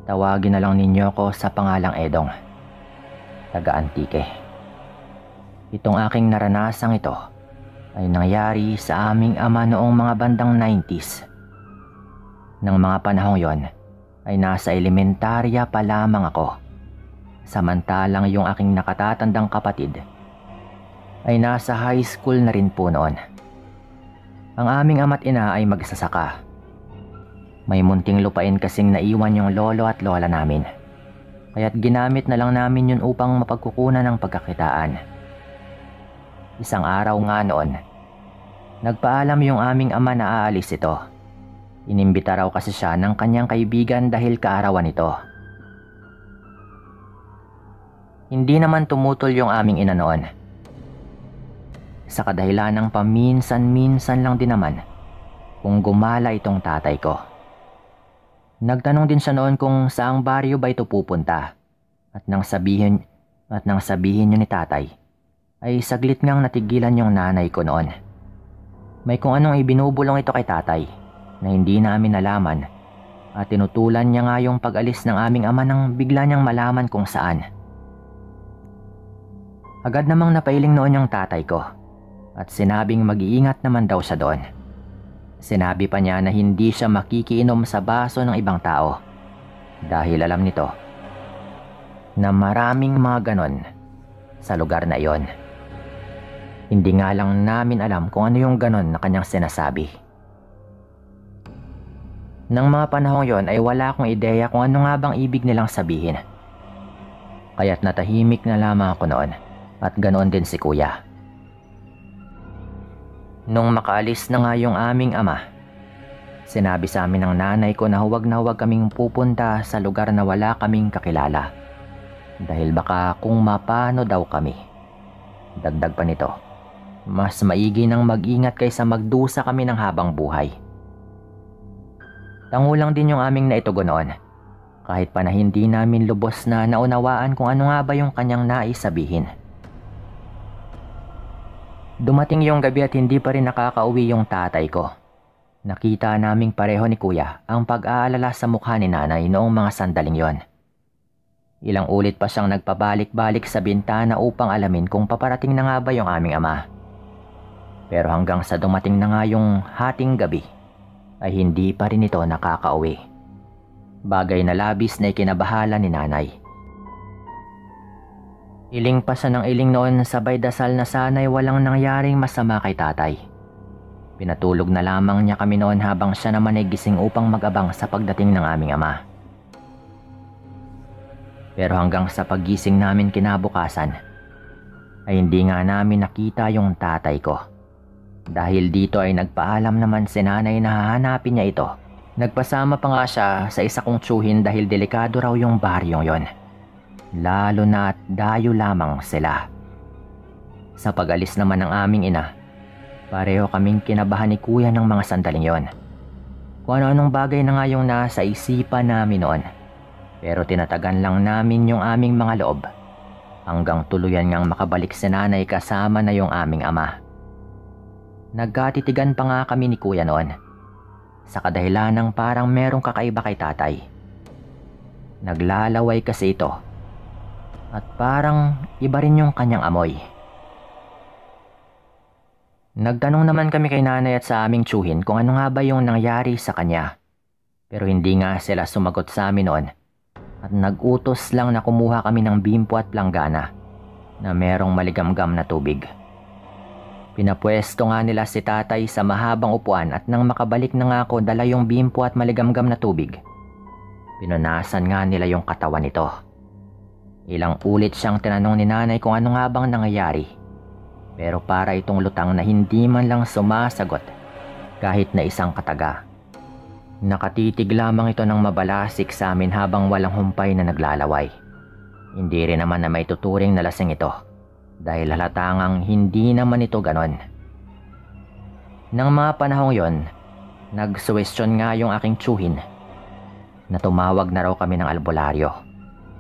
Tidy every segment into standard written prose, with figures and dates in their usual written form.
Tawagin na lang ninyo ko sa pangalang Edong, taga-Antique. Itong aking naranasang ito ay nangyari sa aming ama noong mga bandang 90s. Nang mga panahong yon ay nasa elementarya pa lamang ako, samantalang yung aking nakatatandang kapatid ay nasa high school na rin po noon. Ang aming ama't ina ay magsasaka. May munting lupain kasing naiwan yung lolo at lola namin, kaya't ginamit na lang namin yun upang mapagkukunan ng pagkakitaan. Isang araw nga noon, nagpaalam yung aming ama na aalis ito. Inimbita raw kasi siya ng kanyang kaibigan dahil kaarawan nito. Hindi naman tumutol yung aming ina noon. Sa kadahilan ng paminsan-minsan lang din naman kung gumala itong tatay ko. Nagtanong din siya noon kung saang baryo ba ito pupunta, at nang sabihin niyo ni tatay, ay saglit ngang natigilan yung nanay ko noon. May kung anong ibinubulong ito kay tatay na hindi namin nalaman, at tinutulan niya nga yung pag-alis ng aming ama nang bigla niyang malaman kung saan. Agad namang napailing noon yung tatay ko at sinabing mag-iingat naman daw siya doon. Sinabi pa niya na hindi siya makikiinom sa baso ng ibang tao dahil alam nito na maraming mga ganon sa lugar na iyon. Hindi nga lang namin alam kung ano yung ganon na kanyang sinasabi. Nang mga panahong yon ay wala akong ideya kung ano nga bang ibig nilang sabihin. Kaya't natahimik na lamang ako noon at ganoon din si kuya. Nung makaalis na nga yung aming ama, sinabi sa amin ng nanay ko na huwag kaming pupunta sa lugar na wala kaming kakilala dahil baka kung mapano daw kami. Dagdag pa nito, mas maigi nang mag-ingat kaysa magdusa kami ng habang buhay. Tangulang din yung aming naitugon noon, kahit pa na hindi namin lubos na naunawaan kung ano nga ba yung kanyang nais sabihin. Dumating yung gabi at hindi pa rin nakakauwi yung tatay ko. Nakita naming pareho ni kuya ang pag-aalala sa mukha ni nanay noong mga sandaling yon. Ilang ulit pa siyang nagpabalik-balik sa bintana upang alamin kung paparating na nga ba yung aming ama. Pero hanggang sa dumating na nga yung hating gabi, ay hindi pa rin ito nakakauwi. Bagay na labis na ikinabahala ni nanay. Iling pa siya ng iling noon, sabay dasal na sana'y walang nangyaring masama kay tatay. Pinatulog na lamang niya kami noon habang siya naman ay gising upang mag-abang sa pagdating ng aming ama. Pero hanggang sa paggising namin kinabukasan, ay hindi nga namin nakita yung tatay ko. Dahil dito ay nagpaalam naman si nanay na hahanapin niya ito. Nagpasama pa nga siya sa isa kong tsuhin dahil delikado raw yung baryong yon. Lalo na at dayo lamang sila. Sa pag-alis naman ng aming ina, pareho kaming kinabahan ni kuya ng mga sandaling yon. Kung ano-anong bagay na nga yung nasa isipan namin noon. Pero tinatagan lang namin yung aming mga loob hanggang tuluyan ngang makabalik si nanay kasama na yung aming ama. Nagkatitigan pa nga kami ni kuya noon sa kadahilan ng parang merong kakaiba kay tatay. Naglalaway kasi ito at parang iba rin yung kanyang amoy. Nagtanong naman kami kay nanay at sa aming tsuhin kung ano nga ba yung nangyari sa kanya. Pero hindi nga sila sumagot sa amin noon at nag-utos lang na kumuha kami ng bimpo at planggana na merong maligamgam na tubig. Pinapwesto nga nila si tatay sa mahabang upuan at nang makabalik na nga ako dala yung bimpo at maligamgam na tubig, pinunasan nga nila yung katawan nito. Ilang ulit siyang tinanong ni nanay kung ano nga bang nangyayari, pero para itong lutang na hindi man lang sumasagot kahit na isang kataga. Nakatitig lamang ito ng mabalasik sa amin habang walang humpay na naglalaway. Hindi rin naman na may tuturing na lasing ito dahil halatangang hindi naman ito ganon. Nang mga panahong yon, nagsuwestyon nga yung aking tsuhin na tumawag na raw kami ng albularyo.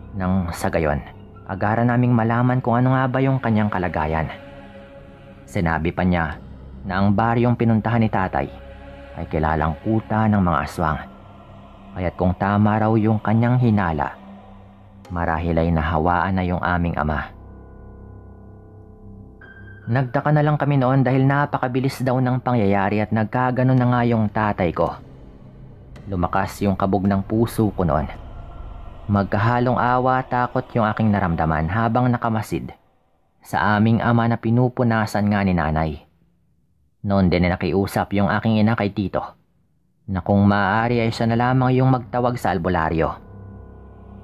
Nang sa gayon, agaran naming malaman kung ano nga ba yung kanyang kalagayan. Sinabi pa niya na ang baryong pinuntahan ni tatay ay kilalang kuta ng mga aswang. Kaya't kung tama raw yung kanyang hinala, marahil ay nahawaan na yung aming ama. Nagtaka na lang kami noon dahil napakabilis daw ng pangyayari at nagkaganon na nga yung tatay ko. Lumakas yung kabog ng puso ko noon. Magkahalong awa at takot yung aking naramdaman habang nakamasid sa aming ama na pinupunasan nga ni nanay. Noon din na nakiusap yung aking ina kay tito na kung maaari ay siya na lamang yung magtawag sa albularyo.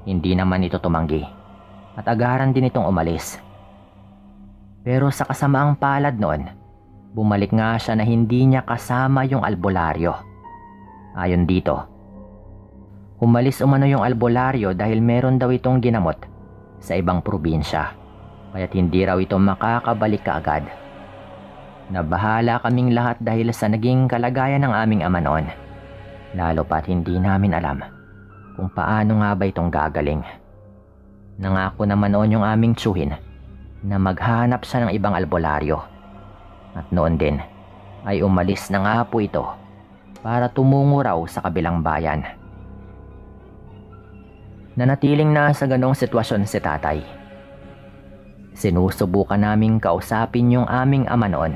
Hindi naman ito tumanggi at agaran din itong umalis. Pero sa kasamaang palad noon, bumalik nga siya na hindi niya kasama yung albularyo. Ayon dito, umalis umano yung albularyo dahil meron daw itong ginamot sa ibang probinsya, kaya't hindi raw ito makakabalik kaagad. Nabahala kaming lahat dahil sa naging kalagayan ng aming ama noon, lalo pat hindi namin alam kung paano nga ba itong gagaling. Nangako naman noon yung aming tsuhin na maghanap siya ng ibang albularyo. At noon din ay umalis na nga po ito para tumungo raw sa kabilang bayan. Nanatiling na sa ganong sitwasyon si tatay. Sinusubukan naming kausapin yung aming ama noon.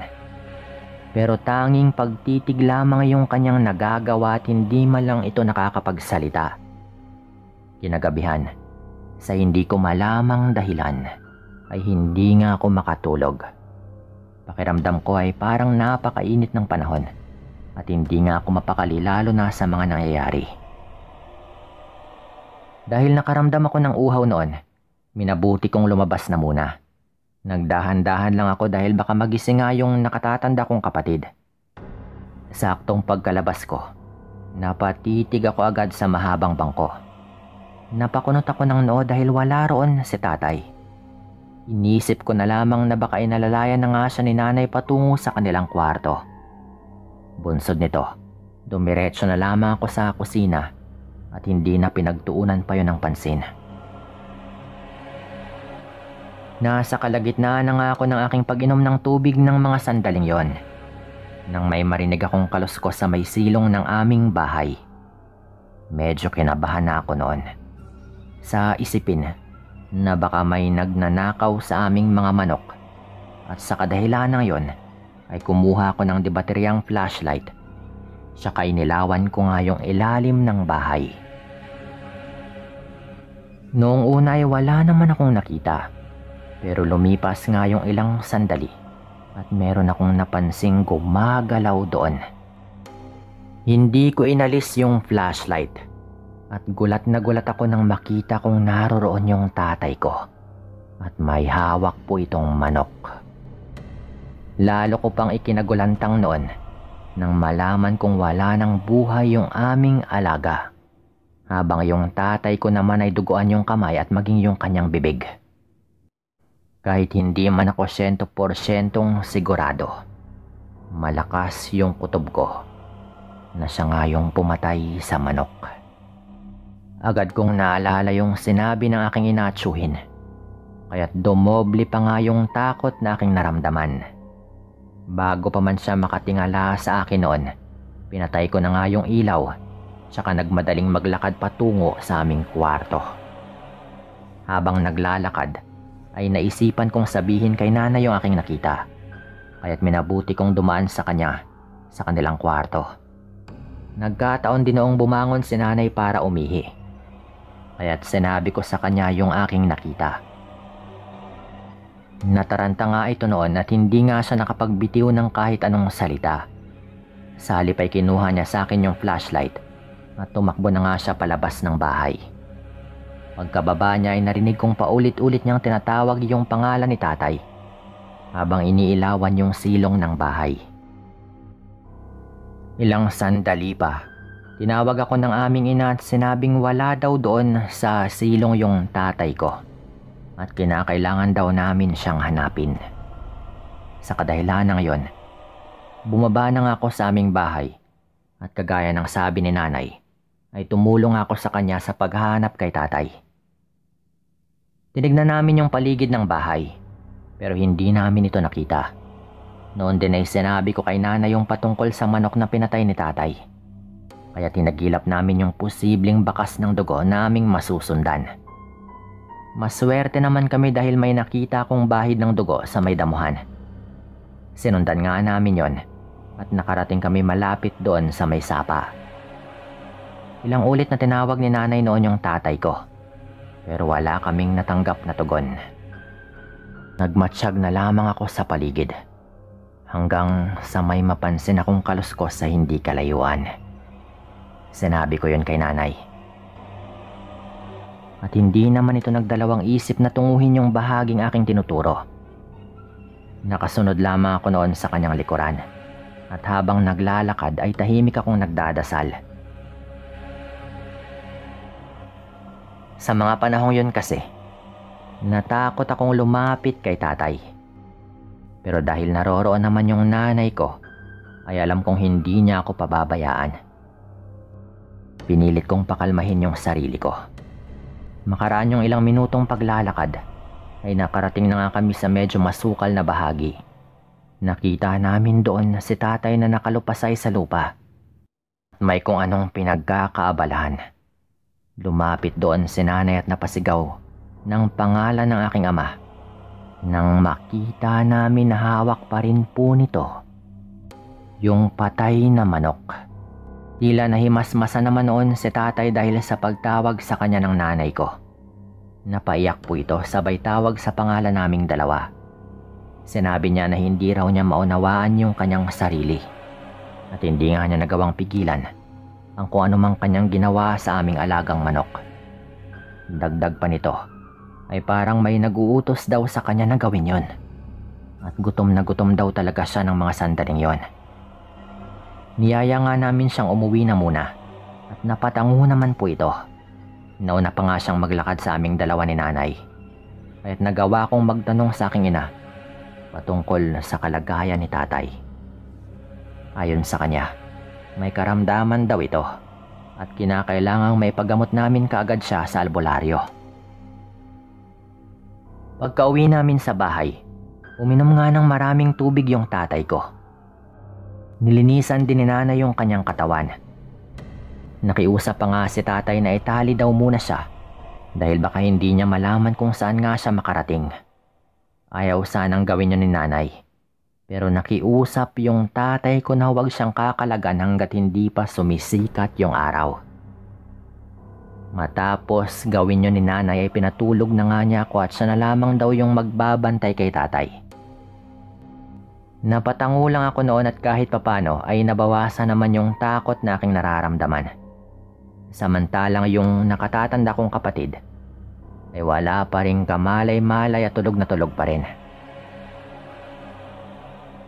Pero tanging pagtitig lamang yung kanyang nagagawa at hindi man lang ito nakakapagsalita. Kinagabihan, sa hindi ko malamang dahilan, ay hindi nga ako makatulog. Pakiramdam ko ay parang napakainit ng panahon at hindi nga ako mapakali lalo na sa mga nangyayari. Dahil nakaramdam ako ng uhaw noon, minabuti kong lumabas na muna. Nagdahan-dahan lang ako dahil baka magising nga yung nakatatanda kong kapatid. Saktong pagkalabas ko, napatitig ako agad sa mahabang bangko. Napakunot ako ng noo dahil wala roon si tatay. Inisip ko na lamang na baka inalalayan na nga siya ni nanay patungo sa kanilang kwarto. Bunsod nito, dumiretso na lamang ako sa kusina at hindi na pinagtuunan pa yun ng pansin. Nasa kalagitnaan na nga ako ng aking pag-inom ng tubig ng mga sandaling yon, nang may marinig akong kaluskos sa may silong ng aming bahay. Medyo kinabahan na ako noon. Sa isipin na baka may nagnanakaw sa aming mga manok, at sa kadahilan yon ay kumuha ko ng debateryang flashlight, tsaka inilawan ko nga yung ilalim ng bahay. Noong una ay wala naman akong nakita, pero lumipas nga yung ilang sandali at meron akong napansing gumagalaw doon. Hindi ko inalis yung flashlight at gulat na gulat ako nang makita kong naroroon yung tatay ko at may hawak po itong manok. Lalo ko pang ikinagulantang noon nang malaman kong wala ng buhay yung aming alaga, habang yung tatay ko naman ay duguan yung kamay at maging yung kanyang bibig. Kahit hindi man ako 100% sigurado, malakas yung kutob ko na siya nga yung pumatay sa manok. Agad kong naalala yung sinabi ng aking inatsuhin, kaya't dumoble pa nga yung takot na aking naramdaman. Bago pa man siya makatingala sa akin noon, pinatay ko na nga yung ilaw, tsaka nagmadaling maglakad patungo sa aming kwarto. Habang naglalakad, ay naisipan kong sabihin kay nanay yung aking nakita, kaya't minabuti kong dumaan sa kanya sa kanilang kwarto. Nagkataon din noong bumangon si nanay para umihi, kaya't sinabi ko sa kanya yung aking nakita. Nataranta nga ito noon at hindi nga siya nakapagbitiw ng kahit anong salita. Sa halip ay kinuha niya sa akin yung flashlight at tumakbo na nga siya palabas ng bahay. Pagkababa niya ay narinig kong paulit-ulit niyang tinatawag yung pangalan ni tatay habang iniilawan yung silong ng bahay. Ilang sandali pa, tinawag ako ng aming ina at sinabing wala daw doon sa silong yung tatay ko at kinakailangan daw namin siyang hanapin. Sa kadahilanang yon, bumaba na nga ako sa aming bahay at kagaya ng sabi ni nanay, ay tumulong ako sa kanya sa paghahanap kay tatay. Tinignan namin yung paligid ng bahay, pero hindi namin ito nakita. Noon din ay sinabi ko kay nanay yung patungkol sa manok na pinatay ni tatay. kaya tinagilap namin yung posibleng bakas ng dugo naming masusundan. Maswerte naman kami dahil may nakita kong bahid ng dugo sa may damuhan. Sinundan nga namin yon at nakarating kami malapit doon sa may sapa. Ilang ulit na tinawag ni nanay noon yung tatay ko, pero wala kaming natanggap na tugon. Nagmatsyag na lamang ako sa paligid hanggang sa may mapansin akong kaluskos sa hindi kalayuan. Sinabi ko yun kay nanay. At hindi naman ito nagdalawang isip na tunguhin yung bahaging aking tinuturo. Nakasunod lamang ako noon sa kanyang likuran at habang naglalakad ay tahimik akong nagdadasal. Sa mga panahong yun kasi, natakot akong lumapit kay tatay. Pero dahil naroroon naman yung nanay ko, ay alam kong hindi niya ako pababayaan. Pinilit kong pakalmahin yung sarili ko. Makaraan yung ilang minutong paglalakad, ay nakarating na nga kami sa medyo masukal na bahagi. Nakita namin doon si tatay na nakalupasay sa lupa. May kung anong pinagkakaabalahan. Lumapit doon si nanay at napasigaw ng pangalan ng aking ama. Nang makita namin na hawak pa rin po nito yung patay na manok. Tila nahimasmasa naman noon si tatay dahil sa pagtawag sa kanya ng nanay ko. Napaiyak po ito sabay tawag sa pangalan naming dalawa. Sinabi niya na hindi raw niya maunawaan yung kanyang sarili at hindi nga niya nagawang pigilan ang kung anumang kanyang ginawa sa aming alagang manok. Dagdag pa nito ay parang may naguutos daw sa kanya na gawin yon. At gutom na gutom daw talaga siya ng mga sandaling yon. Niyaya nga namin siyang umuwi na muna at napatango naman po ito. Nauna pa nga siyang maglakad sa aming dalawa ni nanay. Kaya't nagawa kong magtanong sa aking ina patungkol sa kalagayan ni tatay. Ayon sa kanya, may karamdaman daw ito at kinakailangang may paggamot namin kaagad siya sa albularyo. Pagka-uwi namin sa bahay, uminom nga ng maraming tubig yung tatay ko. Nilinisan din ni nanay yung kanyang katawan. Nakiusap pa nga si tatay na itali daw muna siya dahil baka hindi niya malaman kung saan nga siya makarating. Ayaw sanang gawin yun ni nanay. Pero nakiusap yung tatay ko na huwag siyang kakalagan hanggat hindi pa sumisikat yung araw. Matapos gawin yun ni nanay ay pinatulog na nga niya ako at siya na lamang daw yung magbabantay kay tatay. Napatango lang ako noon at kahit papano ay nabawasan naman yung takot na aking nararamdaman. Samantalang yung nakatatanda kong kapatid ay wala pa rin kamalay-malay at tulog na tulog pa rin.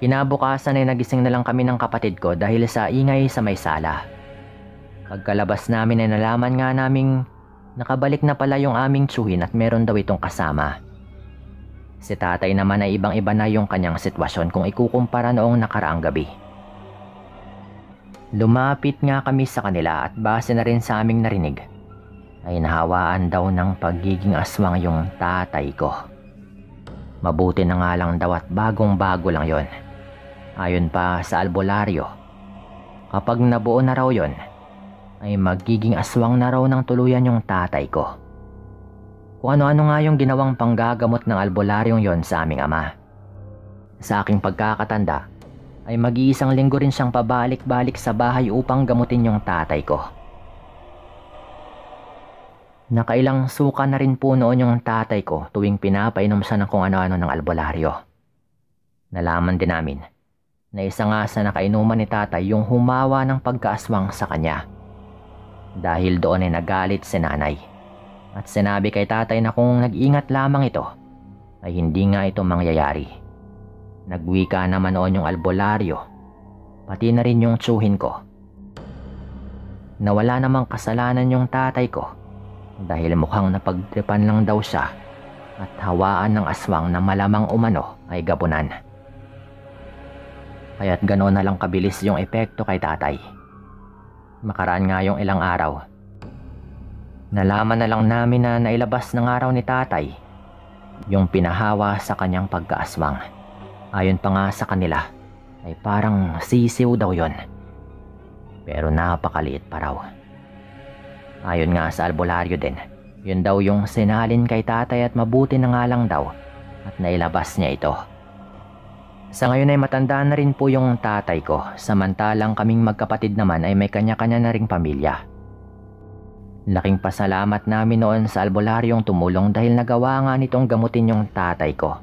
Kinabukasan ay nagising na lang kami ng kapatid ko dahil sa ingay sa may sala. Pagkalabas namin ay nalaman nga naming nakabalik na pala yung aming tsuhin at meron daw itong kasama. Si tatay naman ay ibang-iba na yung kanyang sitwasyon kung ikukumpara noong nakaraang gabi. Lumapit nga kami sa kanila at base na rin sa aming narinig ay nahawaan daw ng pagiging aswang yung tatay ko. Mabuti na nga lang daw at bagong-bago lang yon. Ayon pa sa albularyo, kapag nabuo na raw yon, ay magiging aswang na raw ng tuluyan yung tatay ko. Kung ano-ano nga yung ginawang panggagamot ng albularyong yon sa aming ama. Sa aking pagkakatanda, ay mag-iisang linggo rin siyang pabalik-balik sa bahay upang gamutin yung tatay ko. Nakailang suka na rin po noon yung tatay ko tuwing pinapainom siya ng kung ano-ano ng albularyo. Nalaman din namin na isa nga sa nakainuman ni tatay yung humawa ng pagkaaswang sa kanya. Dahil doon ay nagalit si nanay at sinabi kay tatay na kung nag-ingat lamang ito ay hindi nga ito mangyayari. Nagwika naman noon yung albularyo, pati na rin yung tsuhin ko. Nawala namang kasalanan yung tatay ko dahil mukhang napagtripan lang daw siya at hawaan ng aswang na malamang umano ay gabunan. Kaya't gano'n na lang kabilis yung epekto kay tatay. Makaraan nga yung ilang araw. Nalaman na lang namin na nailabas ng araw ni tatay yung pinahawa sa kanyang pagkaaswang. Ayon pa nga sa kanila ay parang sisiw daw yon. pero napakaliit pa raw. Ayon nga sa albularyo din, yun daw yung sinalin kay tatay at mabuti na nga lang daw at nailabas niya ito. Sa ngayon ay matanda na rin po yung tatay ko, samantalang kaming magkapatid naman ay may kanya-kanya na ring pamilya. Laking pasalamat namin noon sa albularyong tumulong dahil nagawa nga nitong gamutin yung tatay ko.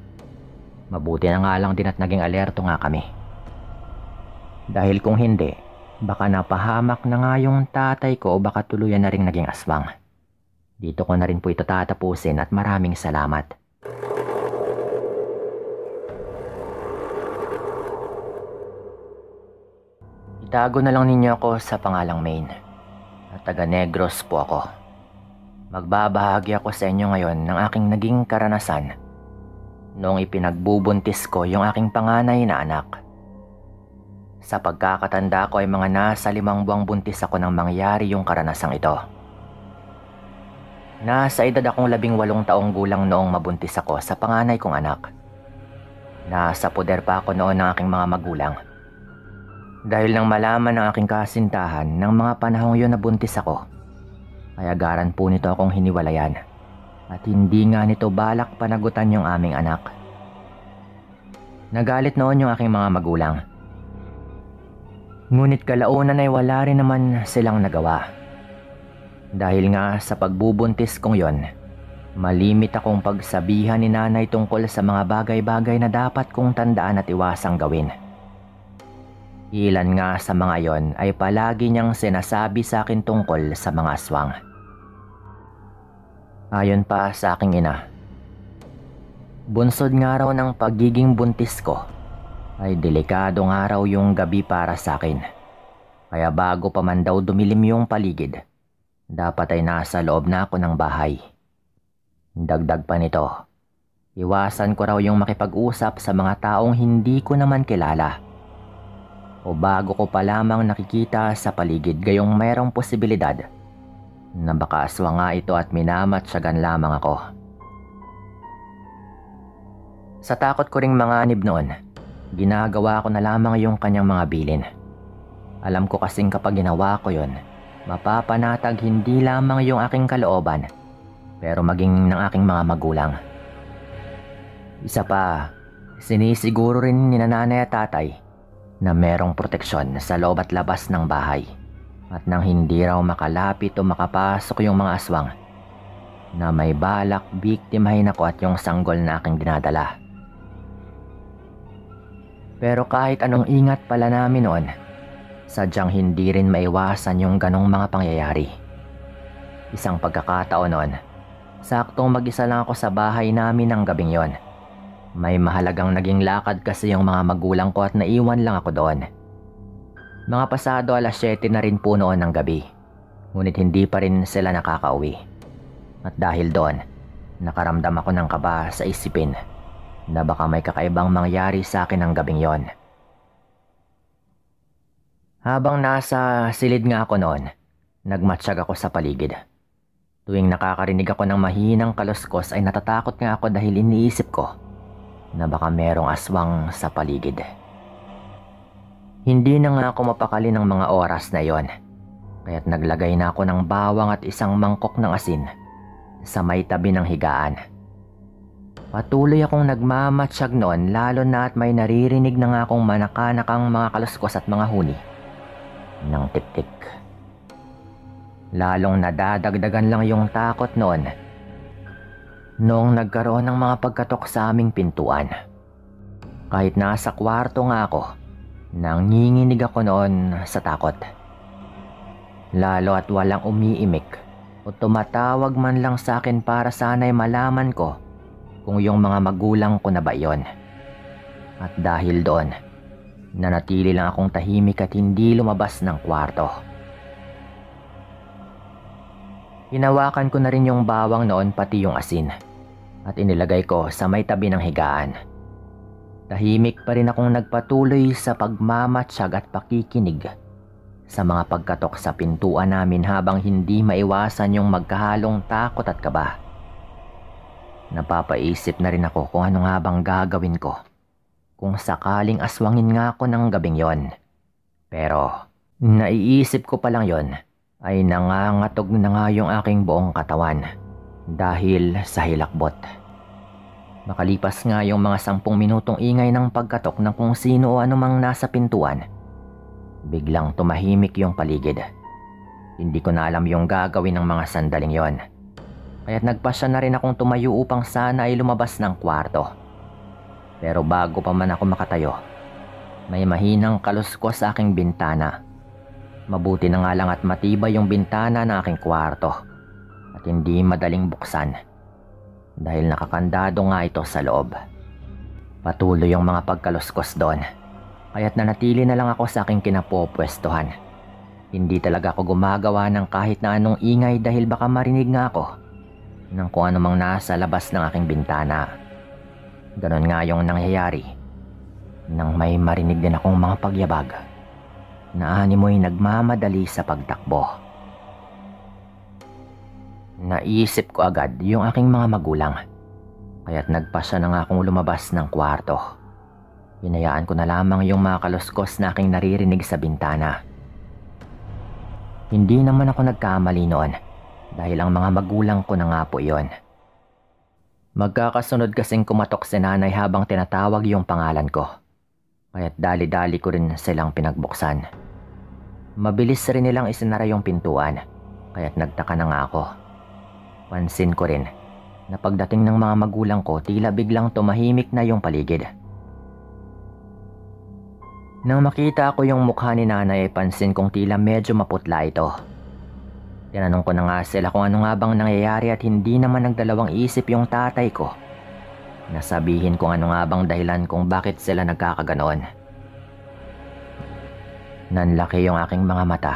Mabuti na nga lang din at naging alerto nga kami. Dahil kung hindi, baka napahamak na nga yung tatay ko o baka tuluyan na ring naging aswang. Dito ko na rin po ito tatapusin at maraming salamat. Itago na lang ninyo ako sa pangalang Maine at taga Negros po ako. Magbabahagi ako sa inyo ngayon ng aking naging karanasan noong ipinagbubuntis ko yung aking panganay na anak. Sa pagkakatanda ko ay mga nasa 5 buwang buntis ako nang mangyari yung karanasang ito. Nasa edad akong 18 taong gulang noong mabuntis ako sa panganay kong anak. Nasa poder pa ako noon ng aking mga magulang. Dahil nang malaman ng aking kasintahan ng mga panahong yun na buntis ako, ay agaran po nito akong hiniwalayan at hindi nga nito balak panagutan yung aming anak. Nagalit noon yung aking mga magulang. Ngunit kalaunan ay wala rin naman silang nagawa. Dahil nga sa pagbubuntis kong yon, malimit akong pagsabihan ni nanay tungkol sa mga bagay-bagay na dapat kong tandaan at iwasang gawin. Ilan nga sa mga yon ay palagi niyang sinasabi sa akin tungkol sa mga aswang. Ayon pa sa aking ina, bunsod nga raw ng pagiging buntis ko ay delikadong araw yung gabi para sa akin. Kaya bago pa man daw dumilim yung paligid, dapat ay nasa loob na ako ng bahay. Dagdag pa nito, iwasan ko raw yung makipag-usap sa mga taong hindi ko naman kilala. O bago ko pa lamang nakikita sa paligid gayong mayroong posibilidad na baka aswang nga ito at minamatsyagan lamang ako. Sa takot ko ring manganib noon, ginagawa ko na lamang yung kanyang mga bilin. Alam ko kasing kapag ginawa ko yon, mapapanatag hindi lamang yung aking kalooban, pero maging ng aking mga magulang. Isa pa, sinisiguro rin ni nanay at tatay na merong proteksyon sa loob at labas ng bahay at nang hindi raw makalapit o makapasok yung mga aswang na may balak biktimahin ako at yung sanggol na aking dinadala. Pero kahit anong ingat pala namin noon, sadyang hindi rin maiwasan yung ganong mga pangyayari. Isang pagkakataon noon, saktong mag-isa lang ako sa bahay namin ng gabing yon. May mahalagang naging lakad kasi yung mga magulang ko at naiwan lang ako doon. Mga pasado 7:00 na rin po noon ng gabi, ngunit hindi pa rin sila nakakauwi. At dahil doon, nakaramdam ako ng kaba sa isipin na baka may kakaibang mangyari sa akin ng gabing yon. Habang nasa silid nga ako noon, nagmatsyag ako sa paligid. Tuwing nakakarinig ako ng mahinang kaluskos ay natatakot nga ako dahil iniisip ko na baka merong aswang sa paligid. Hindi na nga ako mapakali ng mga oras na yon, kaya't naglagay na ako ng bawang at isang mangkok ng asin sa may tabi ng higaan. Patuloy akong nagmamatsyag noon lalo na at may naririnig na nga akong manakanakang mga kaluskos at mga huni ng tik-tik. Lalong nadadagdagan lang yung takot noon noong nagkaroon ng mga pagkatok sa aming pintuan. Kahit nasa kwarto nga ako, nanginginig ako noon sa takot. Lalo at walang umiimik o tumatawag man lang sa akin para sana'y malaman ko kung yung mga magulang ko na ba yon. At dahil doon, nanatili lang akong tahimik at hindi lumabas ng kwarto. Hinawakan ko na rin yung bawang noon pati yung asin at inilagay ko sa may tabi ng higaan. Tahimik pa rin akong nagpatuloy sa pagmamatsyag at pakikinig sa mga pagkatok sa pintuan namin habang hindi maiwasan yung magkahalong takot at kaba. Napapaisip na rin ako kung ano nga bang gagawin ko kung sakaling aswangin nga ako ng gabing yon. Pero Naiisip ko pa lang yon ay nangangatog na nga yung aking buong katawan dahil sa hilakbot. Makalipas nga yung mga 10 minutong ingay ng pagkatok ng kung sino o anumang nasa pintuan, biglang tumahimik yung paligid. Hindi ko na alam yung gagawin ng mga sandaling yon. Kaya't nagpasya na rin akong tumayo upang sana ay lumabas ng kwarto. Pero bago pa man ako makatayo, may mahinang kaluskos sa aking bintana. Mabuti na nga lang at matibay yung bintana ng aking kwarto at hindi madaling buksan dahil nakakandado nga ito sa loob. Patuloy yung mga pagkaluskos doon, kaya't nanatili na lang ako sa aking kinapopwestuhan. Hindi talaga ako gumagawa ng kahit na anong ingay dahil baka marinig nga ako ng kung anumang nasa labas ng aking bintana. Ganon nga yung nangyayari nang may marinig din akong mga pagyabag na animoy nagmamadali sa pagtakbo. Naisip ko agad yung aking mga magulang, kaya't nagpasya na nga akong lumabas ng kwarto. Hinayaan ko na lamang yung mga kaluskos na aking naririnig sa bintana. Hindi naman ako nagkamali noon dahil ang mga magulang ko na nga po yon. Magkakasunod kasing kumatok si nanay habang tinatawag yung pangalan ko, kaya't dali-dali ko rin silang pinagbuksan. Mabilis rin nilang isinara yung pintuan, kaya't nagtaka na nga ako. Pansin ko rin na pagdating ng mga magulang ko tila biglang tumahimik na yung paligid. Nang makita ko yung mukha ni nanay ay pansin kong tila medyo maputla ito. Tinanong ko na nga sila kung ano nga bang nangyayari at hindi naman nagdalawang isip yung tatay ko na sabihin kung ano nga bang dahilan kung bakit sila nagkakaganoon. Nanlaki yung aking mga mata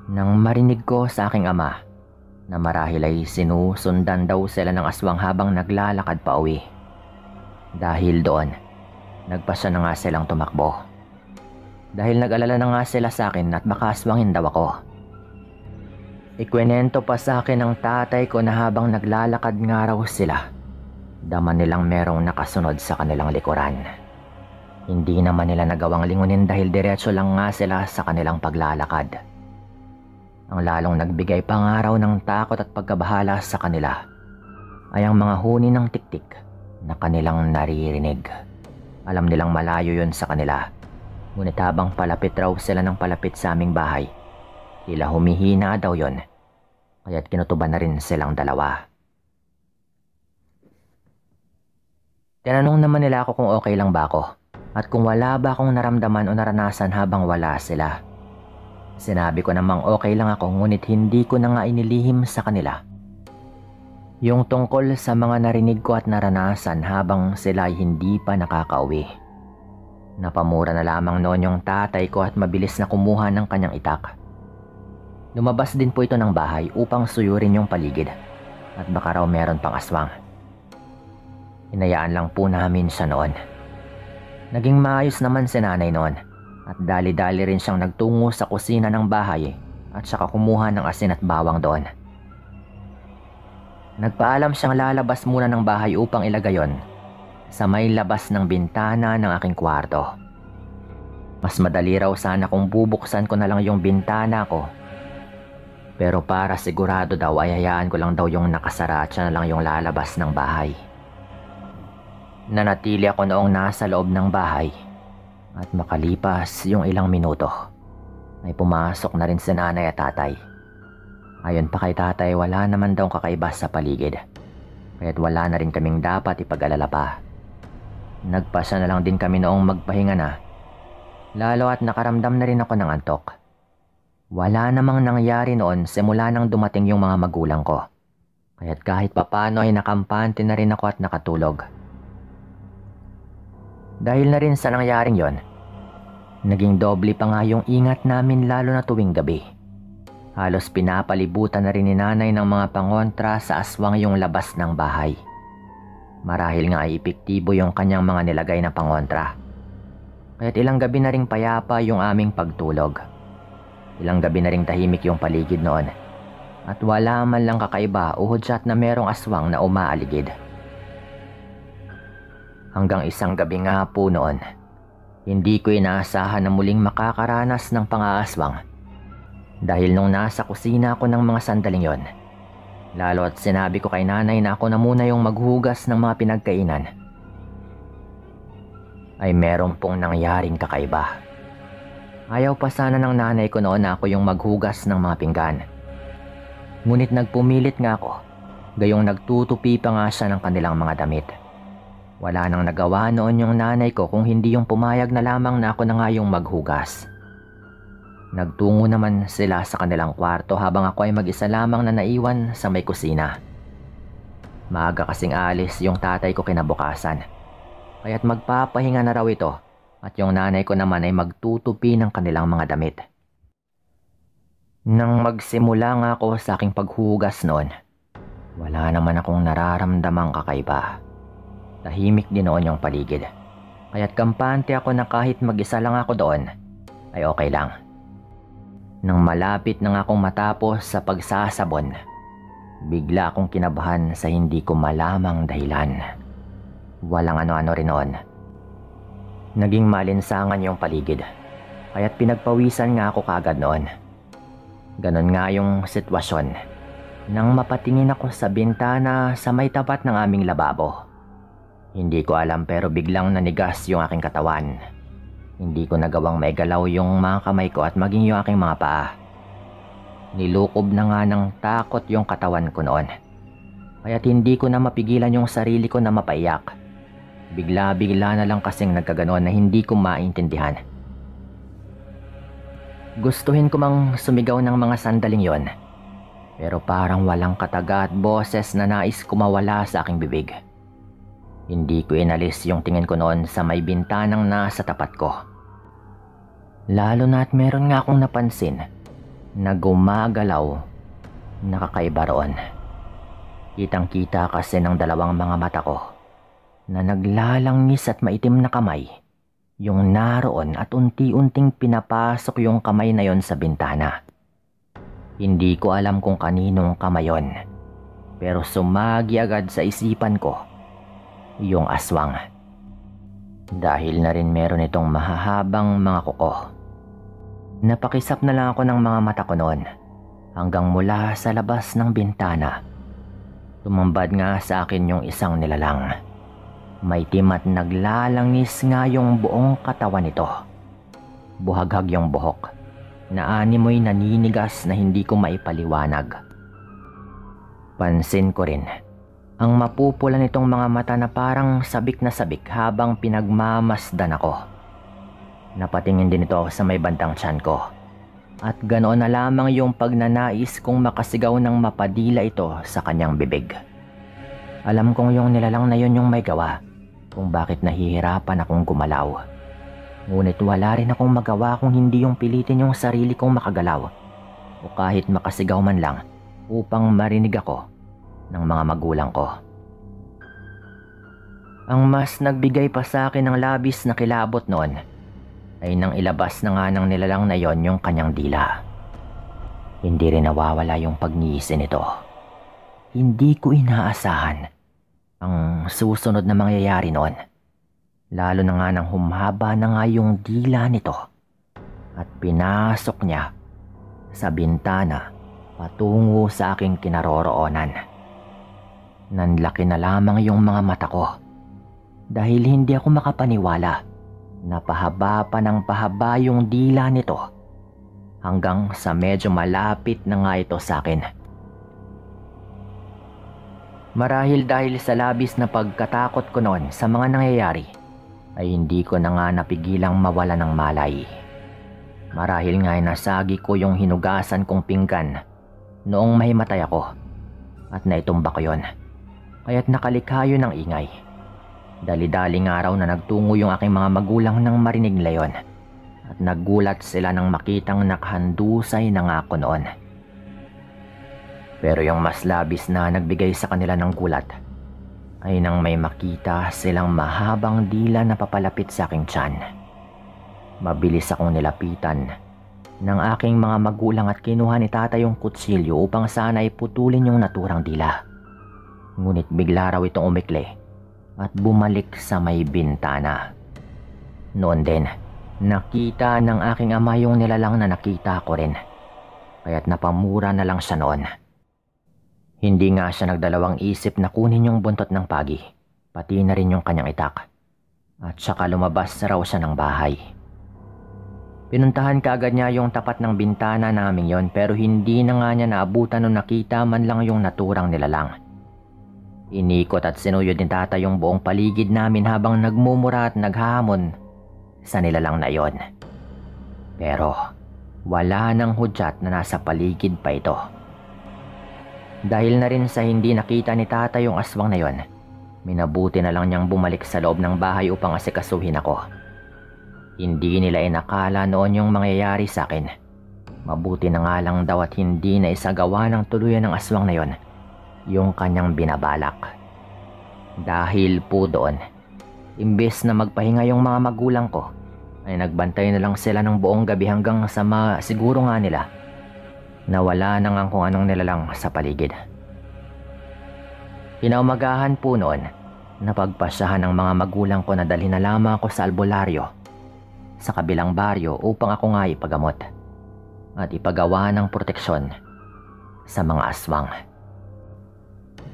nang marinig ko sa aking ama na marahil ay sinusundan daw sila ng aswang habang naglalakad pa uwi. Dahil doon, nagpasya na nga silang tumakbo. Dahil nag-alala na nga sila sa akin at baka aswangin daw ako. Ikwenento pa sa akin ng tatay ko na habang naglalakad nga raw sila, dama nilang merong nakasunod sa kanilang likuran. Hindi naman nila nagawang lingunin dahil diretso lang nga sila sa kanilang paglalakad. Ang lalong nagbigay pa nga raw ng takot at pagkabahala sa kanila ay ang mga huni ng tiktik na kanilang naririnig. Alam nilang malayo yun sa kanila, ngunit habang palapit raw sila ng palapit sa aming bahay, tila humihina daw yon, kaya't kinutuban na rin silang dalawa. Tinanong naman nila ako kung okay lang ba ako at kung wala ba akong naramdaman o naranasan habang wala sila. Sinabi ko namang okay lang ako, ngunit hindi ko na nga inilihim sa kanila yung tungkol sa mga narinig ko at naranasan habang sila ay hindi pa nakakauwi. Napamura na lamang noon yung tatay ko at mabilis na kumuha ng kanyang itak. Lumabas din po ito ng bahay upang suyurin yung paligid at baka raw meron pang aswang. Hinayaan lang po namin siya noon. Naging maayos naman si nanay noon at dali-dali rin siyang nagtungo sa kusina ng bahay at saka kumuha ng asin at bawang doon. Nagpaalam siyang lalabas muna ng bahay upang ilagay yon sa may labas ng bintana ng aking kwarto. Mas madali raw sana kung bubuksan ko na lang yung bintana ko. Pero para sigurado daw ay hayaan ko lang daw yung nakasara at siya na lang yung lalabas ng bahay. Nanatili ako noong nasa loob ng bahay at makalipas yung ilang minuto ay pumasok na rin si nanay at tatay. Ayon pa kay tatay, wala naman daw kakaiba sa paligid, kaya't wala na rin kaming dapat ipag-alala pa. Nagpasya na lang din kami noong magpahinga na, lalo at nakaramdam na rin ako ng antok. Wala namang nangyari noon simula nang dumating yung mga magulang ko, kaya't kahit papano ay nakampante na rin ako at nakatulog. Dahil na rin sa nangyaring yon, naging doble pa nga yung ingat namin lalo na tuwing gabi. Halos pinapalibutan na rin ni nanay ng mga pangontra sa aswang yung labas ng bahay. Marahil nga ay epektibo yung kanyang mga nilagay na pangontra. Kaya't ilang gabi na ring payapa yung aming pagtulog. Ilang gabi na ring tahimik yung paligid noon. At wala man lang kakaiba o hudyat na merong aswang na umaaligid. Hanggang isang gabi nga po noon, Hindi ko inaasahan na muling makakaranas ng pang-aaswang. Dahil nung nasa kusina ako ng mga sandaling yon, lalo at sinabi ko kay nanay na ako na muna yung maghugas ng mga pinagkainan, ay meron pong nangyaring kakaiba. Ayaw pa sana ng nanay ko noon na ako yung maghugas ng mga pinggan. Ngunit nagpumilit nga ako, gayong nagtutupi pa nga siya ng kanilang mga damit. Wala nang nagawa noon yung nanay ko kung hindi yung pumayag na lamang na ako na nga yung maghugas. Nagtungo naman sila sa kanilang kwarto habang ako ay mag-isa lamang na naiwan sa may kusina. Maaga kasing alis yung tatay ko kinabukasan, kaya't magpapahinga na raw ito at yung nanay ko naman ay magtutupi ng kanilang mga damit. Nang magsimula nga ako sa aking paghugas noon, wala naman akong nararamdamang kakaiba. Tahimik din noon yung paligid, kaya't kampante ako na kahit mag-isa lang ako doon ay okay lang. Nang malapit na nga akong matapos sa pagsasabon, bigla akong kinabahan sa hindi ko malamang dahilan. Walang ano-ano rin noon. Naging malinsangan yung paligid, kaya't pinagpawisan nga ako kaagad noon. Ganon nga yung sitwasyon nang mapatingin ako sa bintana sa may tapat ng aming lababo. Hindi ko alam pero biglang nanigas yung aking katawan. Hindi ko nagawang maigalaw yung mga kamay ko at maging yung aking mga paa. Nilukob na nga ng takot yung katawan ko noon, kaya't hindi ko na mapigilan yung sarili ko na mapaiyak. Bigla-bigla na lang kasing nagkaganon na hindi ko maintindihan. Gustuhin ko mang sumigaw ng mga sandaling yon, pero parang walang kataga at boses na nais kumawala sa aking bibig. Hindi ko inalis yung tingin ko noon sa may bintanang nasa tapat ko. Lalo na at meron nga akong napansin na gumagalaw na kakaiba roon. Kitang-kita kasi ng dalawang mga mata ko na naglalangis at maitim na kamay yung naroon at unti-unting pinapasok yung kamay na yon sa bintana. Hindi ko alam kung kaninong kamay yon, pero sumagi agad sa isipan ko yung aswang. Dahil na rin meron itong mahahabang mga kuko. Napakisap na lang ako ng mga mata ko noon hanggang mula sa labas ng bintana, tumambad nga sa akin yung isang nilalang. May tim at naglalangis nga yung buong katawan nito. Buhaghag yung buhok na animoy naninigas na hindi ko maipaliwanag. Pansin ko rin ang mapupula nitong mga mata na parang sabik na sabik habang pinagmamasdan ako. Napatingin din ito sa may bandang tiyan ko, at ganoon na lamang yung pagnanais kong makasigaw ng mapadila ito sa kanyang bibig. Alam kong yung nilalang na yun yung may gawa kung bakit nahihirapan akong gumalaw. Ngunit wala rin akong magawa kung hindi yung pilitin yung sarili kong makagalaw o kahit makasigaw man lang upang marinig ako ng mga magulang ko. Ang mas nagbigay pa sa akin ng labis na kilabot noon ay nang ilabas na nga ng nilalang na yon yung kanyang dila. Hindi rin nawawala yung pagniisin nito. Hindi ko inaasahan ang susunod na mangyayari noon. Lalo na nga nang humaba na nga yung dila nito at pinasok niya sa bintana patungo sa aking kinaroroonan. Nanlaki na lamang yung mga mata ko dahil hindi ako makapaniwala na pahaba pa ng pahaba yung dila nito hanggang sa medyo malapit na nga ito sa akin. Marahil dahil sa labis na pagkatakot ko noon sa mga nangyayari ay hindi ko na nga napigilang mawala ng malay. Marahil nga ay nasagi ko yung hinugasan kong pinggan noong mahimatay ako at naitumba ko yon, kaya't nakalikha yun ng ingay. Dali-daling araw na nagtungo yung aking mga magulang nang marinig nila yon at nagulat sila nang makitang nakahandusay na nga ako noon. Pero yung mas labis na nagbigay sa kanila ng gulat ay nang may makita silang mahabang dila na papalapit sa aking tiyan. Mabilis akong nilapitan ng aking mga magulang at kinuha ni tata yung kutsilyo upang sana ay putulin yung naturang dila. Ngunit bigla raw itong umikli at bumalik sa may bintana. Noon din, nakita ng aking ama yung nilalang na nakita ko rin. Kaya't napamura na lang siya noon. Hindi nga siya nagdalawang isip na kunin yung buntot ng pagi, pati na rin yung kanyang itak. At saka lumabas raw siya ng bahay. Pinuntahan kaagad niya yung tapat ng bintana namin yon, pero hindi na nga niya naabutan nung nakita man lang yung naturang nilalang. Inikot at sinuyod ni tata yung buong paligid namin habang nagmumura at naghahamon sa nilalang na yon. Pero wala nang hudyat na nasa paligid pa ito. Dahil na rin sa hindi nakita ni tata yung aswang na yon, minabuti na lang niyang bumalik sa loob ng bahay upang asikasuhin ako. Hindi nila inakala noon yung mangyayari sa akin. Mabuti na nga lang daw at hindi na isagawa ng tuluyan ng aswang na yon yung kanyang binabalak. Dahil po doon, imbes na magpahinga yung mga magulang ko, ay nagbantay na lang sila ng buong gabi hanggang sa siguro nga nila na wala na nga kung anong nilalang sa paligid. Kinaumagahan po noon, napagpasyahan ng mga magulang ko na dalhin na lamang ako sa albularyo sa kabilang baryo upang ako nga ipagamot at ipagawa ng proteksyon sa mga aswang.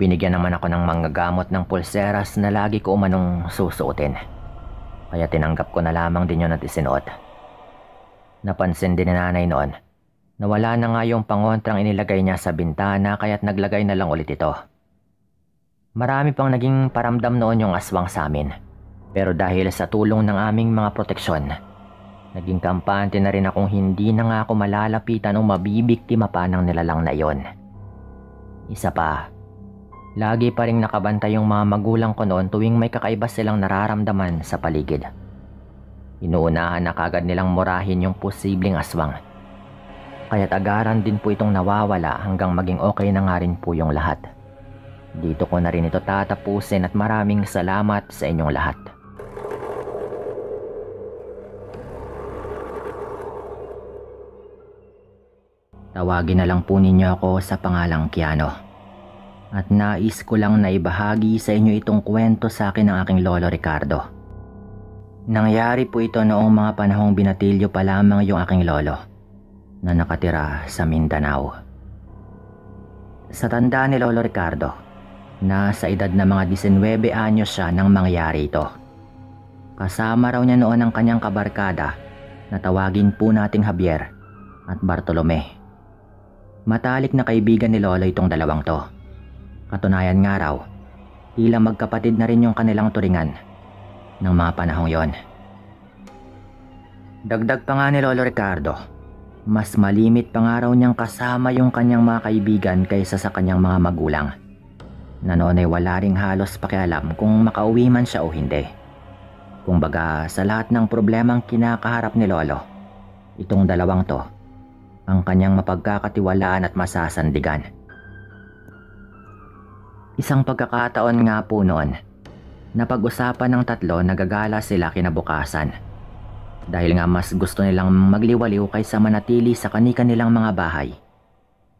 Binigyan naman ako ng mga gamot ng pulseras na lagi ko umanong susuotin, kaya tinanggap ko na lamang din yun at isinuot. Napansin din ni nanay noon na wala na nga yung pangontrang inilagay niya sa bintana, kaya't naglagay na lang ulit ito. Marami pang naging paramdam noon yung aswang sa amin, pero dahil sa tulong ng aming mga proteksyon, naging kampante na rin akong hindi na nga ako malalapitan o mabibiktima pa ng nilalang na iyon. Isa pa, lagi pa rin nakabantay yung mga magulang ko noon tuwing may kakaiba silang nararamdaman sa paligid. Inuunahan na kagad nilang murahin yung posibleng aswang. Kaya't agaran din po itong nawawala hanggang maging okay na nga rin po yung lahat. Dito ko na rin ito tatapusin at maraming salamat sa inyong lahat. Tawagin na lang po ninyo ako sa pangalang Keanu. At nais ko lang na ibahagi sa inyo itong kwento sa akin ng aking lolo Ricardo. Nangyari po ito noong mga panahong binatilyo pa lamang yung aking lolo na nakatira sa Mindanao. Sa tanda ni Lolo Ricardo, nasa edad na mga 19 anyos siya nang mangyari ito. Kasama raw niya noon ang kanyang kabarkada na tawagin po nating Javier at Bartolome. Matalik na kaibigan ni Lolo itong dalawang to. Katunayan nga raw, tila magkapatid na rin yung kanilang turingan ng mga panahong yon. Dagdag pa nga ni Lolo Ricardo, mas malimit pa nga raw niyang kasama yung kanyang mga kaibigan kaysa sa kanyang mga magulang, na noon ay wala ring halos pakialam kung makauwi man siya o hindi. Kumbaga, sa lahat ng problemang kinakaharap ni Lolo, itong dalawang to ang kanyang mapagkakatiwalaan at masasandigan. Isang pagkakataon nga po noon, napag-usapan ng tatlo na gagala sila kinabukasan. Dahil nga mas gusto nilang magliwaliw kaysa manatili sa kani-kanilang mga bahay.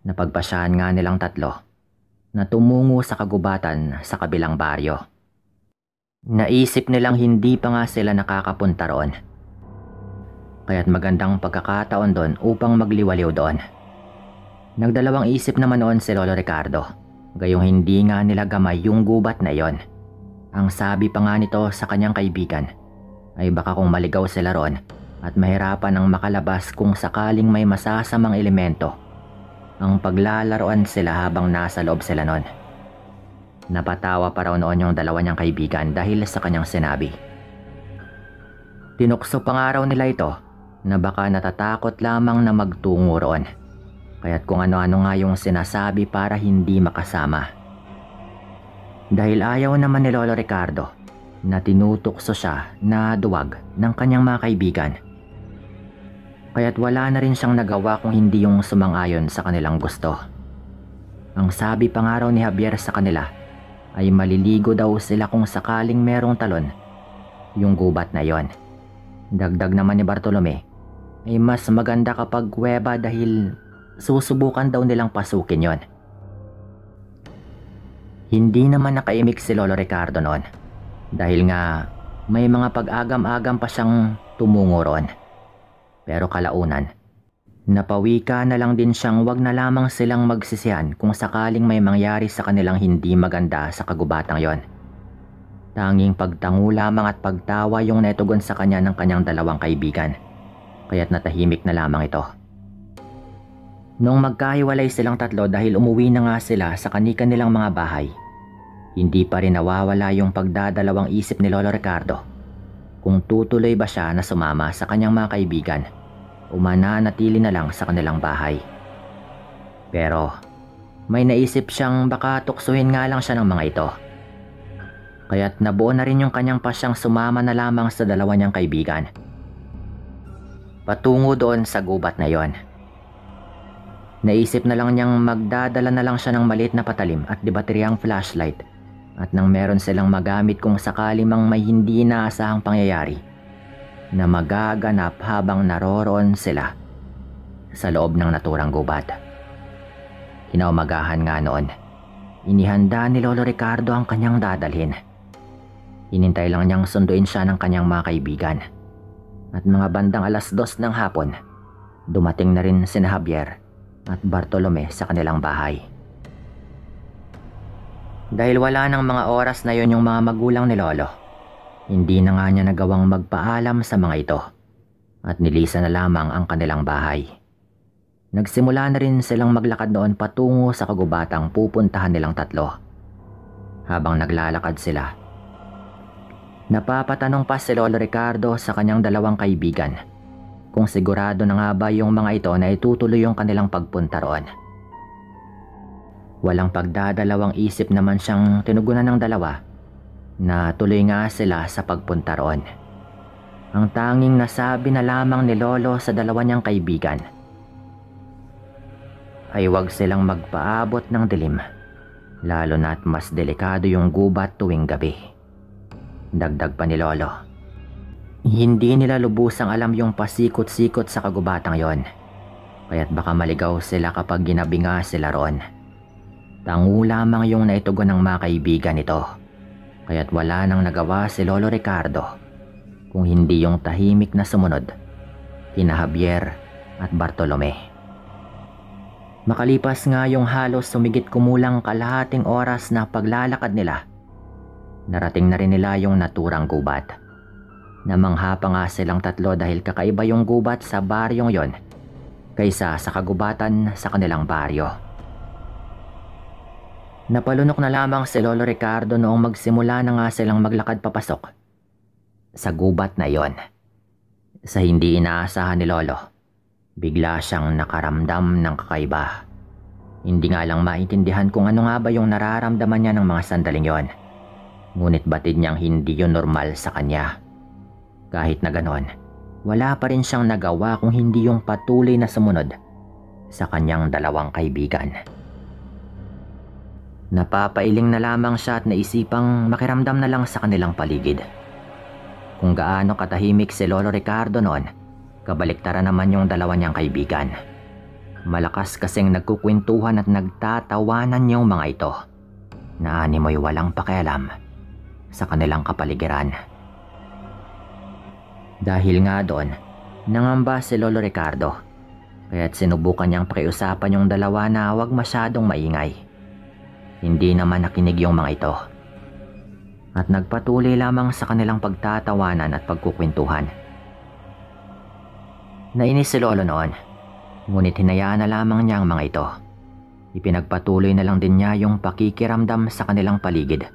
Napagpasyahan nga nilang tatlo na tumungo sa kagubatan sa kabilang baryo. Naisip nilang hindi pa nga sila nakakapunta roon, kaya't magandang pagkakataon doon upang magliwaliw doon. Nagdalawang isip naman noon si Lolo Ricardo, gayong hindi nga nila gamay yung gubat na yon. Ang sabi pa nga nito sa kanyang kaibigan ay baka kung maligaw sila roon at mahirapan ang makalabas kung sakaling may masasamang elemento, ang paglalaroan sila habang nasa loob sila noon. Napatawa pa raw noon yung dalawa niyang kaibigan dahil sa kanyang sinabi. Tinukso pa nga raw nila ito na baka natatakot lamang na magtungo roon, kaya't kung ano-ano nga yung sinasabi para hindi makasama. Dahil ayaw naman ni Lolo Ricardo na tinutukso siya na duwag ng kanyang mga kaibigan, kaya't wala na rin siyang nagawa kung hindi yung sumang-ayon sa kanilang gusto. Ang sabi pa nga raw ni Javier sa kanila ay maliligo daw sila kung sakaling merong talon yung gubat na yon. Dagdag naman ni Bartolome ay mas maganda kapag kuweba dahil susubukan daw nilang pasukin yon. Hindi naman nakaimik si Lolo Ricardo noon dahil nga May mga pag-agam-agam pa siyang tumungo roon. Pero kalaunan, napawika na lang din siyang wag na lamang silang magsisihan kung sakaling may mangyari sa kanilang hindi maganda sa kagubatang yon. Tanging pagtango lamang at pagtawa yung netugon sa kanya ng kanyang dalawang kaibigan, kaya't natahimik na lamang ito. Noong magkahiwalay silang tatlo dahil umuwi na nga sila sa kani-kanilang mga bahay, hindi pa rin nawawala yung pagdadalawang isip ni Lolo Ricardo kung tutuloy ba siya na sumama sa kanyang mga kaibigan o mananatili na lang sa kanilang bahay. Pero may naisip siyang baka tuksuhin nga lang siya ng mga ito. Kaya't nabuo na rin yung kanyang pasyang sumama na lamang sa dalawa niyang kaibigan patungo doon sa gubat na yon. Naisip na lang niyang magdadala na lang siya ng maliit na patalim at bateryang flashlight at nang meron silang magamit kung sakali mang may hindi inaasahang pangyayari na magaganap habang naroroon sila sa loob ng naturang gubat. Kinaumagahan nga noon, inihanda ni Lolo Ricardo ang kanyang dadalhin. Hinintay lang niyang sunduin siya ng kanyang mga kaibigan. At mga bandang 2:00 ng hapon, dumating na rin sina Javier at Bartolome sa kanilang bahay. Dahil wala ng mga oras na yon yung mga magulang ni Lolo, hindi na nga niya nagawang magpaalam sa mga ito at nilisan na lamang ang kanilang bahay. Nagsimula na rin silang maglakad noon patungo sa kagubatang pupuntahan nilang tatlo. Habang naglalakad sila, napapatanong pa si Lolo Ricardo sa kanyang dalawang kaibigan kung sigurado na nga ba yung mga ito na itutuloy yung kanilang pagpunta roon. Walang pagdadalawang isip naman siyang tinugunan ng dalawa na tuloy nga sila sa pagpunta roon. Ang tanging nasabi na lamang ni Lolo sa dalawa niyang kaibigan ay huwag silang magpaabot ng dilim, lalo na't mas delikado yung gubat tuwing gabi. Dagdag pa ni Lolo, hindi nila lubusang alam yung pasikot-sikot sa kagubatang yon, kaya't baka maligaw sila kapag ginabi nga sila roon. Tango lamang yung naitugon ng mga kaibigan nito, kaya't wala nang nagawa si Lolo Ricardo kung hindi yung tahimik na sumunod kina Javier at Bartolome. Makalipas nga yung halos sumigit kumulang kalahating oras na paglalakad nila, narating na rin nila yung naturang gubat. Namangha pa nga silang tatlo dahil kakaiba yung gubat sa baryong yon kaysa sa kagubatan sa kanilang baryo. Napalunok na lamang si Lolo Ricardo noong magsimula na nga silang maglakad papasok sa gubat na yon. Sa hindi inaasahan ni Lolo, bigla siyang nakaramdam ng kakaiba. Hindi nga lang maintindihan kung ano nga ba yung nararamdaman niya ng mga sandaling yon. Ngunit batid niyang hindi yun normal sa kanya. Kahit na ganon, wala pa rin siyang nagawa kung hindi yung patuloy na sumunod sa kanyang dalawang kaibigan. Napapailing na lamang siya at naisipang makiramdam na lang sa kanilang paligid. Kung gaano katahimik si Lolo Ricardo noon, kabaliktaran naman yung dalawa niyang kaibigan. Malakas kasing nagkukwentuhan at nagtatawanan yung mga ito na animoy walang pakialam sa kanilang kapaligiran. Dahil nga doon, nangamba si Lolo Ricardo, kaya't sinubukan niyang pakiusapan yung dalawa na huwag masyadong maingay. Hindi naman nakinig yung mga ito at nagpatuloy lamang sa kanilang pagtatawanan at pagkukwentuhan. Nainis si Lolo noon, ngunit hinayaan na lamang niya ang mga ito. Ipinagpatuloy na lang din niya yung pakikiramdam sa kanilang paligid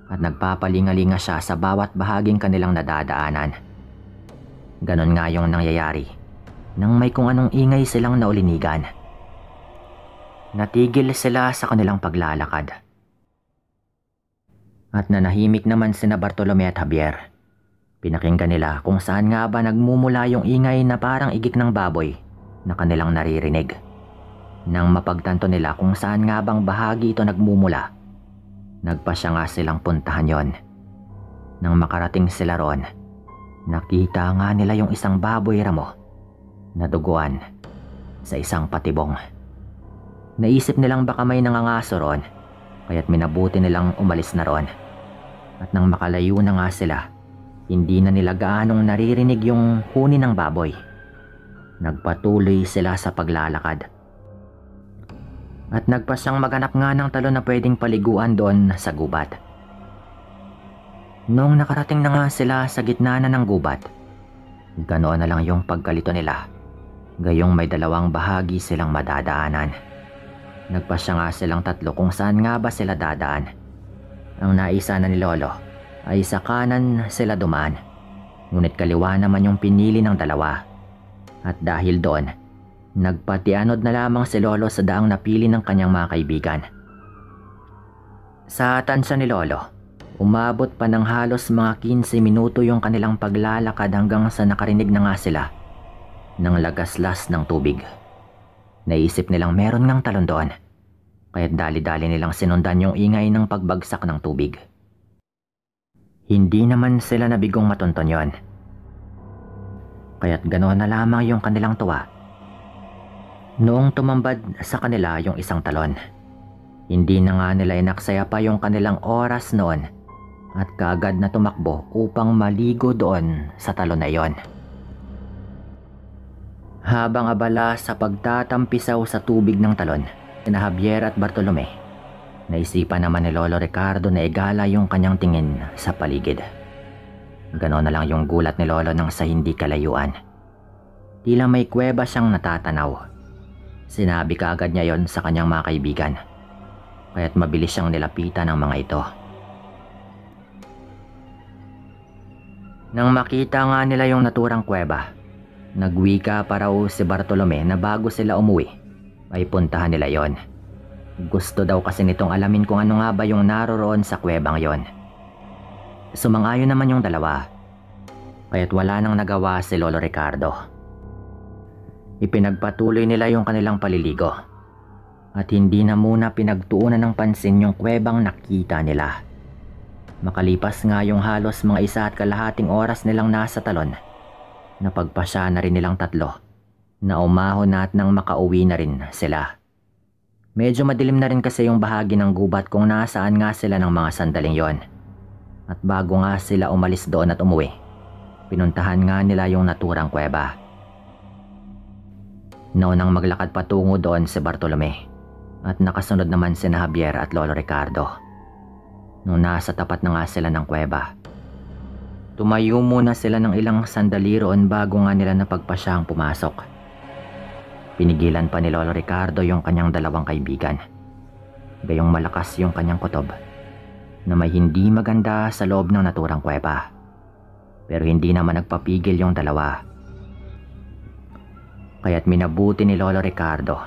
at nagpapalingalinga siya sa bawat bahaging kanilang nadadaanan. Ganon nga yung nangyayari nang may kung anong ingay silang naulinigan. Natigil sila sa kanilang paglalakad. At nanahimik naman sina Bartolome at Javier. Pinakinggan nila kung saan nga ba nagmumula yung ingay na parang igik ng baboy na kanilang naririnig. Nang mapagtanto nila kung saan nga bang bahagi ito nagmumula, nagpasya nga silang puntahan yon. Nang makarating sila roon, nakita nga nila yung isang baboy ramo na duguan sa isang patibong. Naisip nilang baka may nangangaso roon, kaya't minabuti nilang umalis na roon. At nang makalayo na nga sila, Hindi na nila gaanong naririnig yung huni ng baboy. Nagpatuloy sila sa paglalakad. At nagpasyang maghanap nga ng talon na pwedeng paliguan doon sa gubat. Noong nakarating na nga sila sa gitna na ng gubat, ganoon na lang yung pagkalito nila. Gayong may dalawang bahagi silang madadaanan. Nagpasya nga silang tatlo kung saan nga ba sila dadaan. Ang naisa na ni Lolo ay sa kanan sila dumaan, ngunit kaliwa naman yung pinili ng dalawa. At dahil doon, nagpatianod na lamang si Lolo sa daang napili ng kanyang mga kaibigan. Sa tansya ni Lolo, umabot pa ng halos mga 15 minuto yung kanilang paglalakad hanggang sa nakarinig na nga sila ng lagaslas ng tubig. Naisip nilang meron ngang talon doon, kaya't dali-dali nilang sinundan yung ingay ng pagbagsak ng tubig. Hindi naman sila nabigong matunton yon, kaya't ganoon na lamang yung kanilang tuwa. Noong tumambad sa kanila yung isang talon, hindi na nga nila inaksaya pa yung kanilang oras noon at kaagad na tumakbo upang maligo doon sa talon na yon. Habang abala sa pagtatampisaw sa tubig ng talon, sina Javier at Bartolome, naisipan naman ni Lolo Ricardo na igala yung kanyang tingin sa paligid. Ganoon na lang yung gulat ni Lolo nang sa hindi kalayuan, tila may kuweba siyang natatanaw. Sinabi kaagad niya yon sa kanyang mga kaibigan, kaya't mabilis siyang nilapitan ng mga ito. Nang makita nga nila yung naturang kuweba, nagwika pa raw si Bartolome na bago sila umuwi ay puntahan nila yon. Gusto daw kasi nitong alamin kung ano nga ba yung naroroon sa kuwebang yon. Sumang-ayon naman yung dalawa, kaya't wala nang nagawa si Lolo Ricardo. Ipinagpatuloy nila yung kanilang paliligo at hindi na muna pinagtuunan ng pansin yung kuwebang nakita nila. Makalipas nga yung halos mga 1.5 oras nilang nasa talon, napagpasya na rin nilang tatlo na umahon na at nang makauwi na rin sila. Medyo madilim na rin kasi yung bahagi ng gubat kung nasaan nga sila ng mga sandaling yon. At bago nga sila umalis doon at umuwi, pinuntahan nga nila yung naturang kuweba. Naunang maglakad patungo doon si Bartolome at nakasunod naman sina Javier at Lolo Ricardo. Nung nasa tapat na nga sila ng kuweba, tumayo muna sila ng ilang sandali roon bago nga nila napagpasyang pumasok. Pinigilan pa ni Lolo Ricardo yung kanyang dalawang kaibigan. Gayong malakas yung kanyang kutob na may hindi maganda sa loob ng naturang kuweba. Pero hindi naman nagpapigil yung dalawa. Kaya't minabuti ni Lolo Ricardo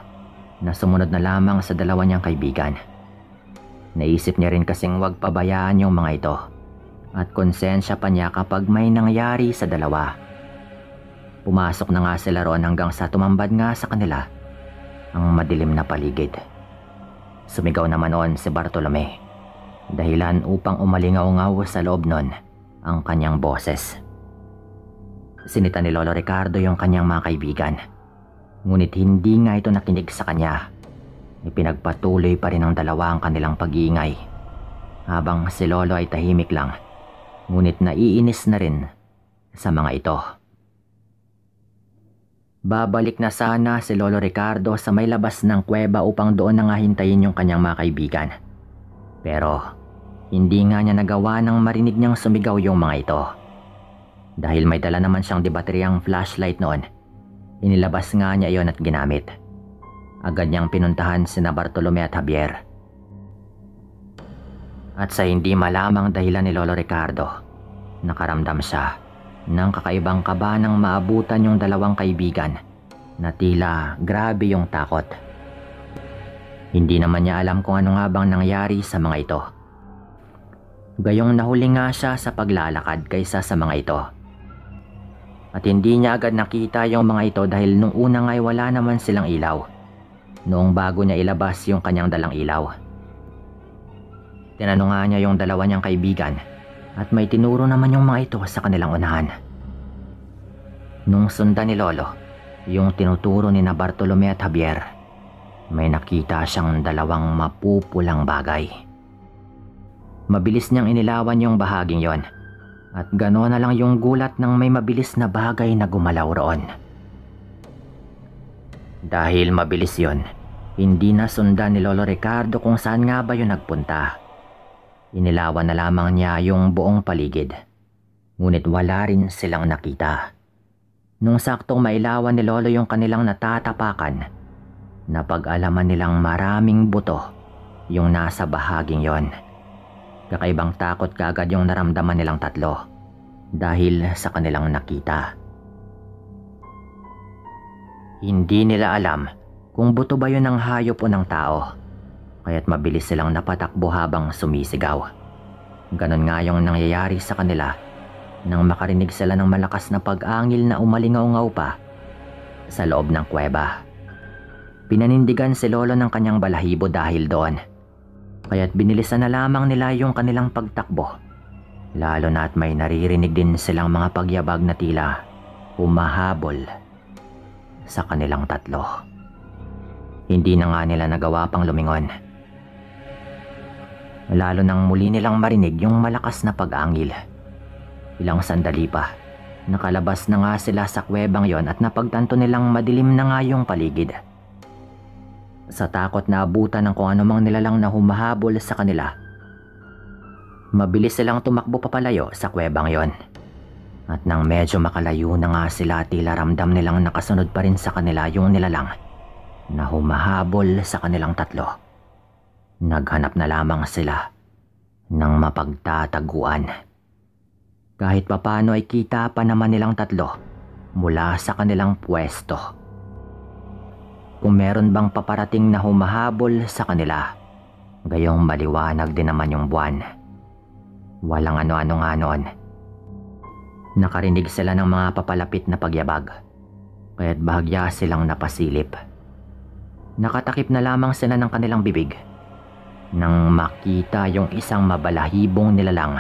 na sumunod na lamang sa dalawa niyang kaibigan. Naisip niya rin kasing wag pabayaan yung mga ito at konsensya pa niya kapag may nangyari sa dalawa. Pumasok na nga sila roon hanggang sa tumambad nga sa kanila ang madilim na paligid. Sumigaw naman noon si Bartolome, dahilan upang umalingaw-ngaw sa loob nun ang kanyang boses. Sinita ni Lolo Ricardo yung kanyang mga kaibigan, ngunit hindi nga ito nakinig sa kanya. Ipinagpatuloy pa rin ng dalawa ang kanilang pag-iingay, habang si Lolo ay tahimik lang, ngunit naiinis na rin sa mga ito. Babalik na sana si Lolo Ricardo sa may labas ng kuweba upang doon na nga hintayin yung kanyang mga kaibigan. Pero hindi nga niya nagawa nang marinig niyang sumigaw yung mga ito. Dahil may dala naman siyang debateryang flashlight noon, inilabas nga niya iyon at ginamit. Agad niyang pinuntahan sina Bartolome at Javier. At sa hindi malamang dahilan ni Lolo Ricardo, nakaramdam siya ng kakaibang kaba nang maabutan yung dalawang kaibigan na tila grabe yung takot. Hindi naman niya alam kung ano nga bang nangyari sa mga ito. Gayong nahuli nga siya sa paglalakad kaysa sa mga ito. At hindi niya agad nakita yung mga ito dahil nung una nga'y wala naman silang ilaw, noong bago niya ilabas yung kanyang dalang ilaw. Tinanong nga niya yung dalawa niyang kaibigan at may tinuro naman yung mga ito sa kanilang unahan. Nung sundan ni Lolo yung tinuturo ni na Bartolome at Javier, may nakita siyang dalawang mapupulang bagay. Mabilis niyang inilawan yung bahaging yon At gano'n na lang yung gulat ng may mabilis na bagay na gumalaw roon. Dahil mabilis yon, hindi na sundan ni Lolo Ricardo kung saan nga ba yun nagpunta. Inilawan na lamang niya yung buong paligid. Ngunit wala rin silang nakita. Nung saktong mailawan ni Lolo yung kanilang natatapakan, napag-alaman nilang maraming buto yung nasa bahaging yon. Kakaibang takot kaagad yung naramdaman nilang tatlo dahil sa kanilang nakita. Hindi nila alam kung buto ba yun ng hayop o ng tao, kaya't mabilis silang napatakbo habang sumisigaw. Ganon nga yung nangyayari sa kanila nang makarinig sila ng malakas na pag-angil na umalingaw-ngaw pa sa loob ng kuweba. Pinanindigan si Lolo ng kanyang balahibo dahil doon, kaya't binilisan na lamang nila yung kanilang pagtakbo, lalo na at may naririnig din silang mga pagyabag na tila humahabol sa kanilang tatlo. Hindi na nga nila nagawa pang lumingon, lalo nang muli nilang marinig yung malakas na pag-angil. Ilang sandali pa, nakalabas na nga sila sa kuwebang yon at napagtanto nilang madilim na nga yung paligid. Sa takot na abutan ng kung anumang nilalang na humahabol sa kanila, mabilis silang tumakbo papalayo sa kuwebang yon. At nang medyo makalayo na nga sila, tila ramdam nilang nakasunod pa rin sa kanila yung nilalang na humahabol sa kanilang tatlo. Naghanap na lamang sila ng mapagtataguan. Kahit papano ay kita pa naman nilang tatlo mula sa kanilang pwesto. Kung meron bang paparating na humahabol sa kanila, gayong maliwanag din naman yung buwan. Walang ano-ano nga noon. Nakarinig sila ng mga papalapit na pagyabag, kaya't bahagya silang napasilip. Nakatakip na lamang sila ng kanilang bibig nang makita yung isang mabalahibong nilalang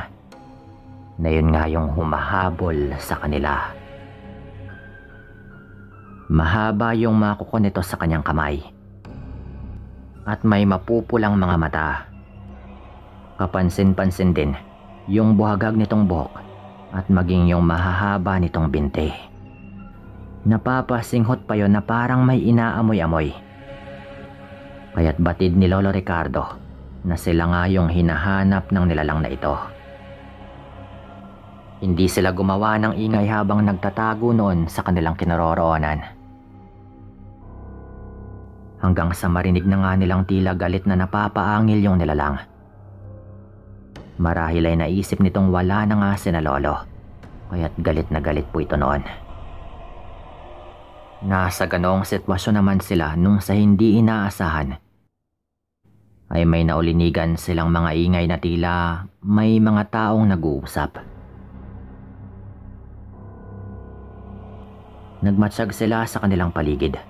na yun nga yung humahabol sa kanila. Mahaba yung mga kuko nito sa kanyang kamay at may mapupulang mga mata. Kapansin-pansin din yung buhagag nitong buhok at maging yung mahahaba nitong binte. Napapasinghot pa yon na parang may inaamoy-amoy. Kaya't batid ni Lolo Ricardo na sila nga yung hinahanap ng nilalang na ito. Hindi sila gumawa ng ingay habang nagtatago noon sa kanilang kinaroroonan. Hanggang sa marinig na nga nilang tila galit na napapaangil yung nilalang. Marahil ay naisip nitong wala na nga sina Lolo, kaya't galit na galit po ito noon. Nasa ganoong sitwasyon naman sila nung sa hindi inaasahan ay may naulinigan silang mga ingay na tila may mga taong nag-uusap. Nagmatsyag sila sa kanilang paligid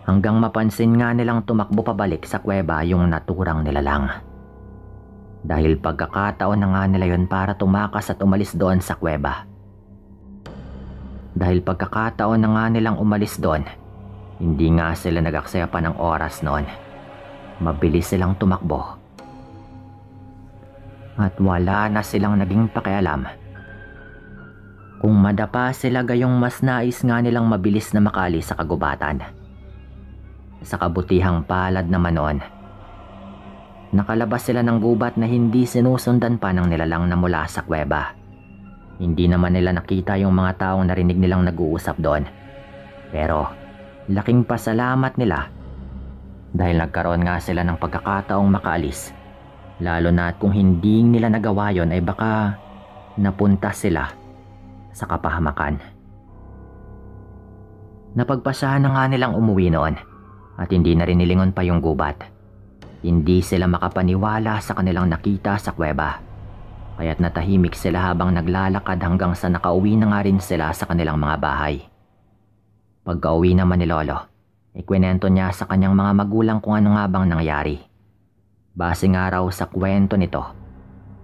hanggang mapansin nga nilang tumakbo pabalik sa kuweba yung naturang nilalang. Dahil pagkakataon na nga nila yon para tumakas at umalis doon sa kuweba. Dahil pagkakataon na nga nilang umalis doon, hindi nga sila nag-aksaya pa ng oras noon. Mabilis silang tumakbo. At wala na silang naging pakialam. Kung madapa sila gayong mas nais nga nilang mabilis na makaalis sa kagubatan. Sa kabutihang palad naman noon, nakalabas sila ng gubat na hindi sinusundan pa ng nilalang na mula sa kuweba. Hindi naman nila nakita yung mga taong narinig nilang nag-uusap doon. Pero laking pasalamat nila dahil nagkaroon nga sila ng pagkakataong makaalis. Lalo na at kung hindi nila nagawa yon ay baka napunta sila sa kapahamakan. Napagpasahan na nga nilang umuwi noon at hindi na rin nilingon pa yung gubat. Hindi sila makapaniwala sa kanilang nakita sa kuweba. Kaya't natahimik sila habang naglalakad hanggang sa nakauwi na nga rin sila sa kanilang mga bahay. Pagka-uwi naman ni Lolo, ikwento niya sa kanyang mga magulang kung ano nga bang nangyari. Base nga raw sa kwento nito,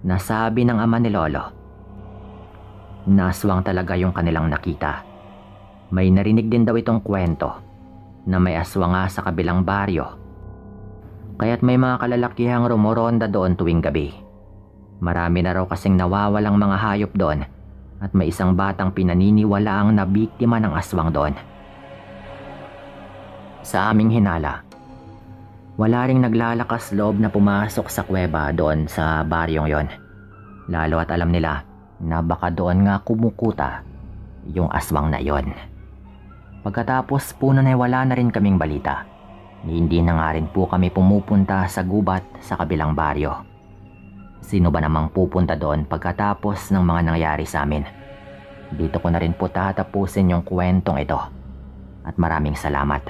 nasabi ng ama ni Lolo, naswang talaga yung kanilang nakita. May narinig din daw itong kwento na may aswang nga sa kabilang baryo. Kaya't may mga kalalakihang rumoronda doon tuwing gabi. Marami na raw kasing nawawalang mga hayop doon at may isang batang pinaniniwalaang na biktima ng aswang doon. Sa aming hinala, wala ring naglalakas loob na pumasok sa kuweba doon sa baryong yon. Lalo at alam nila na baka doon nga kumukuta yung aswang na yon. Pagkatapos po nun ay wala na rin kaming balita. Hindi na nga rin po kami pumupunta sa gubat sa kabilang baryo. Sino ba namang pupunta doon pagkatapos ng mga nangyari sa amin? Dito ko na rin po tatapusin yung kwentong ito. At maraming salamat.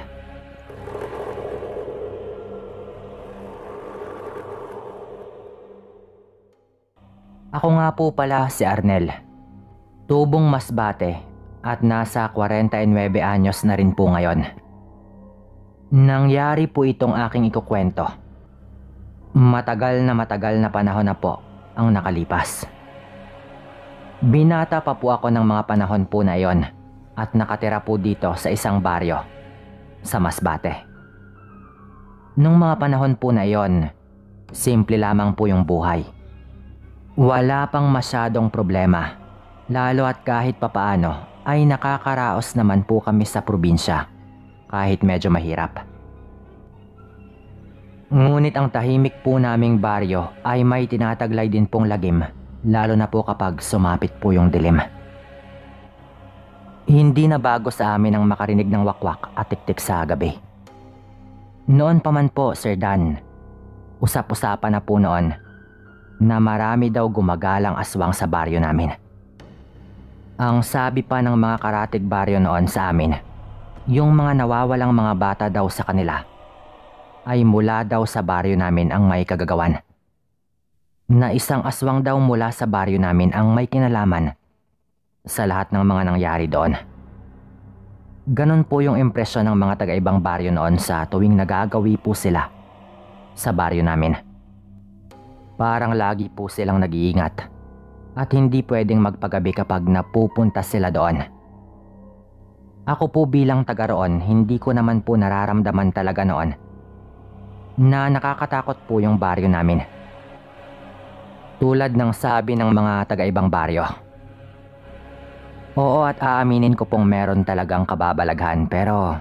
Ako nga po pala si Arnel. Tubong Masbate at nasa 49 anyos na rin po ngayon. Nangyari po itong aking ikukwento. Matagal na panahon na po ang nakalipas. Binata pa po ako ng mga panahon po na yon at nakatira po dito sa isang baryo sa Masbate. Nung mga panahon po na yon, simple lamang po yung buhay. Wala pang masyadong problema, lalo at kahit papaano ay nakakaraos naman po kami sa probinsya kahit medyo mahirap. Ngunit ang tahimik po naming baryo ay may tinataglay din pong lagim, lalo na po kapag sumapit po yung dilim. Hindi na bago sa amin ang makarinig ng wakwak at tiktik sa gabi. Noon pa man po, Sir Dan, usap-usapan na po noon na marami daw gumagalang aswang sa baryo namin. Ang sabi pa ng mga karatig baryo noon sa amin, yung mga nawawalang mga bata daw sa kanila ay mula daw sa baryo namin ang may kagagawan. Na isang aswang daw mula sa baryo namin ang may kinalaman sa lahat ng mga nangyari doon. Ganon po yung impresyon ng mga taga-ibang baryo noon sa tuwing nagagawi po sila sa baryo namin. Parang lagi po silang nag-iingat at hindi pwedeng magpagabi kapag napupunta sila doon. Ako po bilang taga roon, hindi ko naman po nararamdaman talaga noon na nakakatakot po yung baryo namin. Tulad ng sabi ng mga taga-ibang baryo. Oo, at aaminin ko pong meron talagang kababalaghan, pero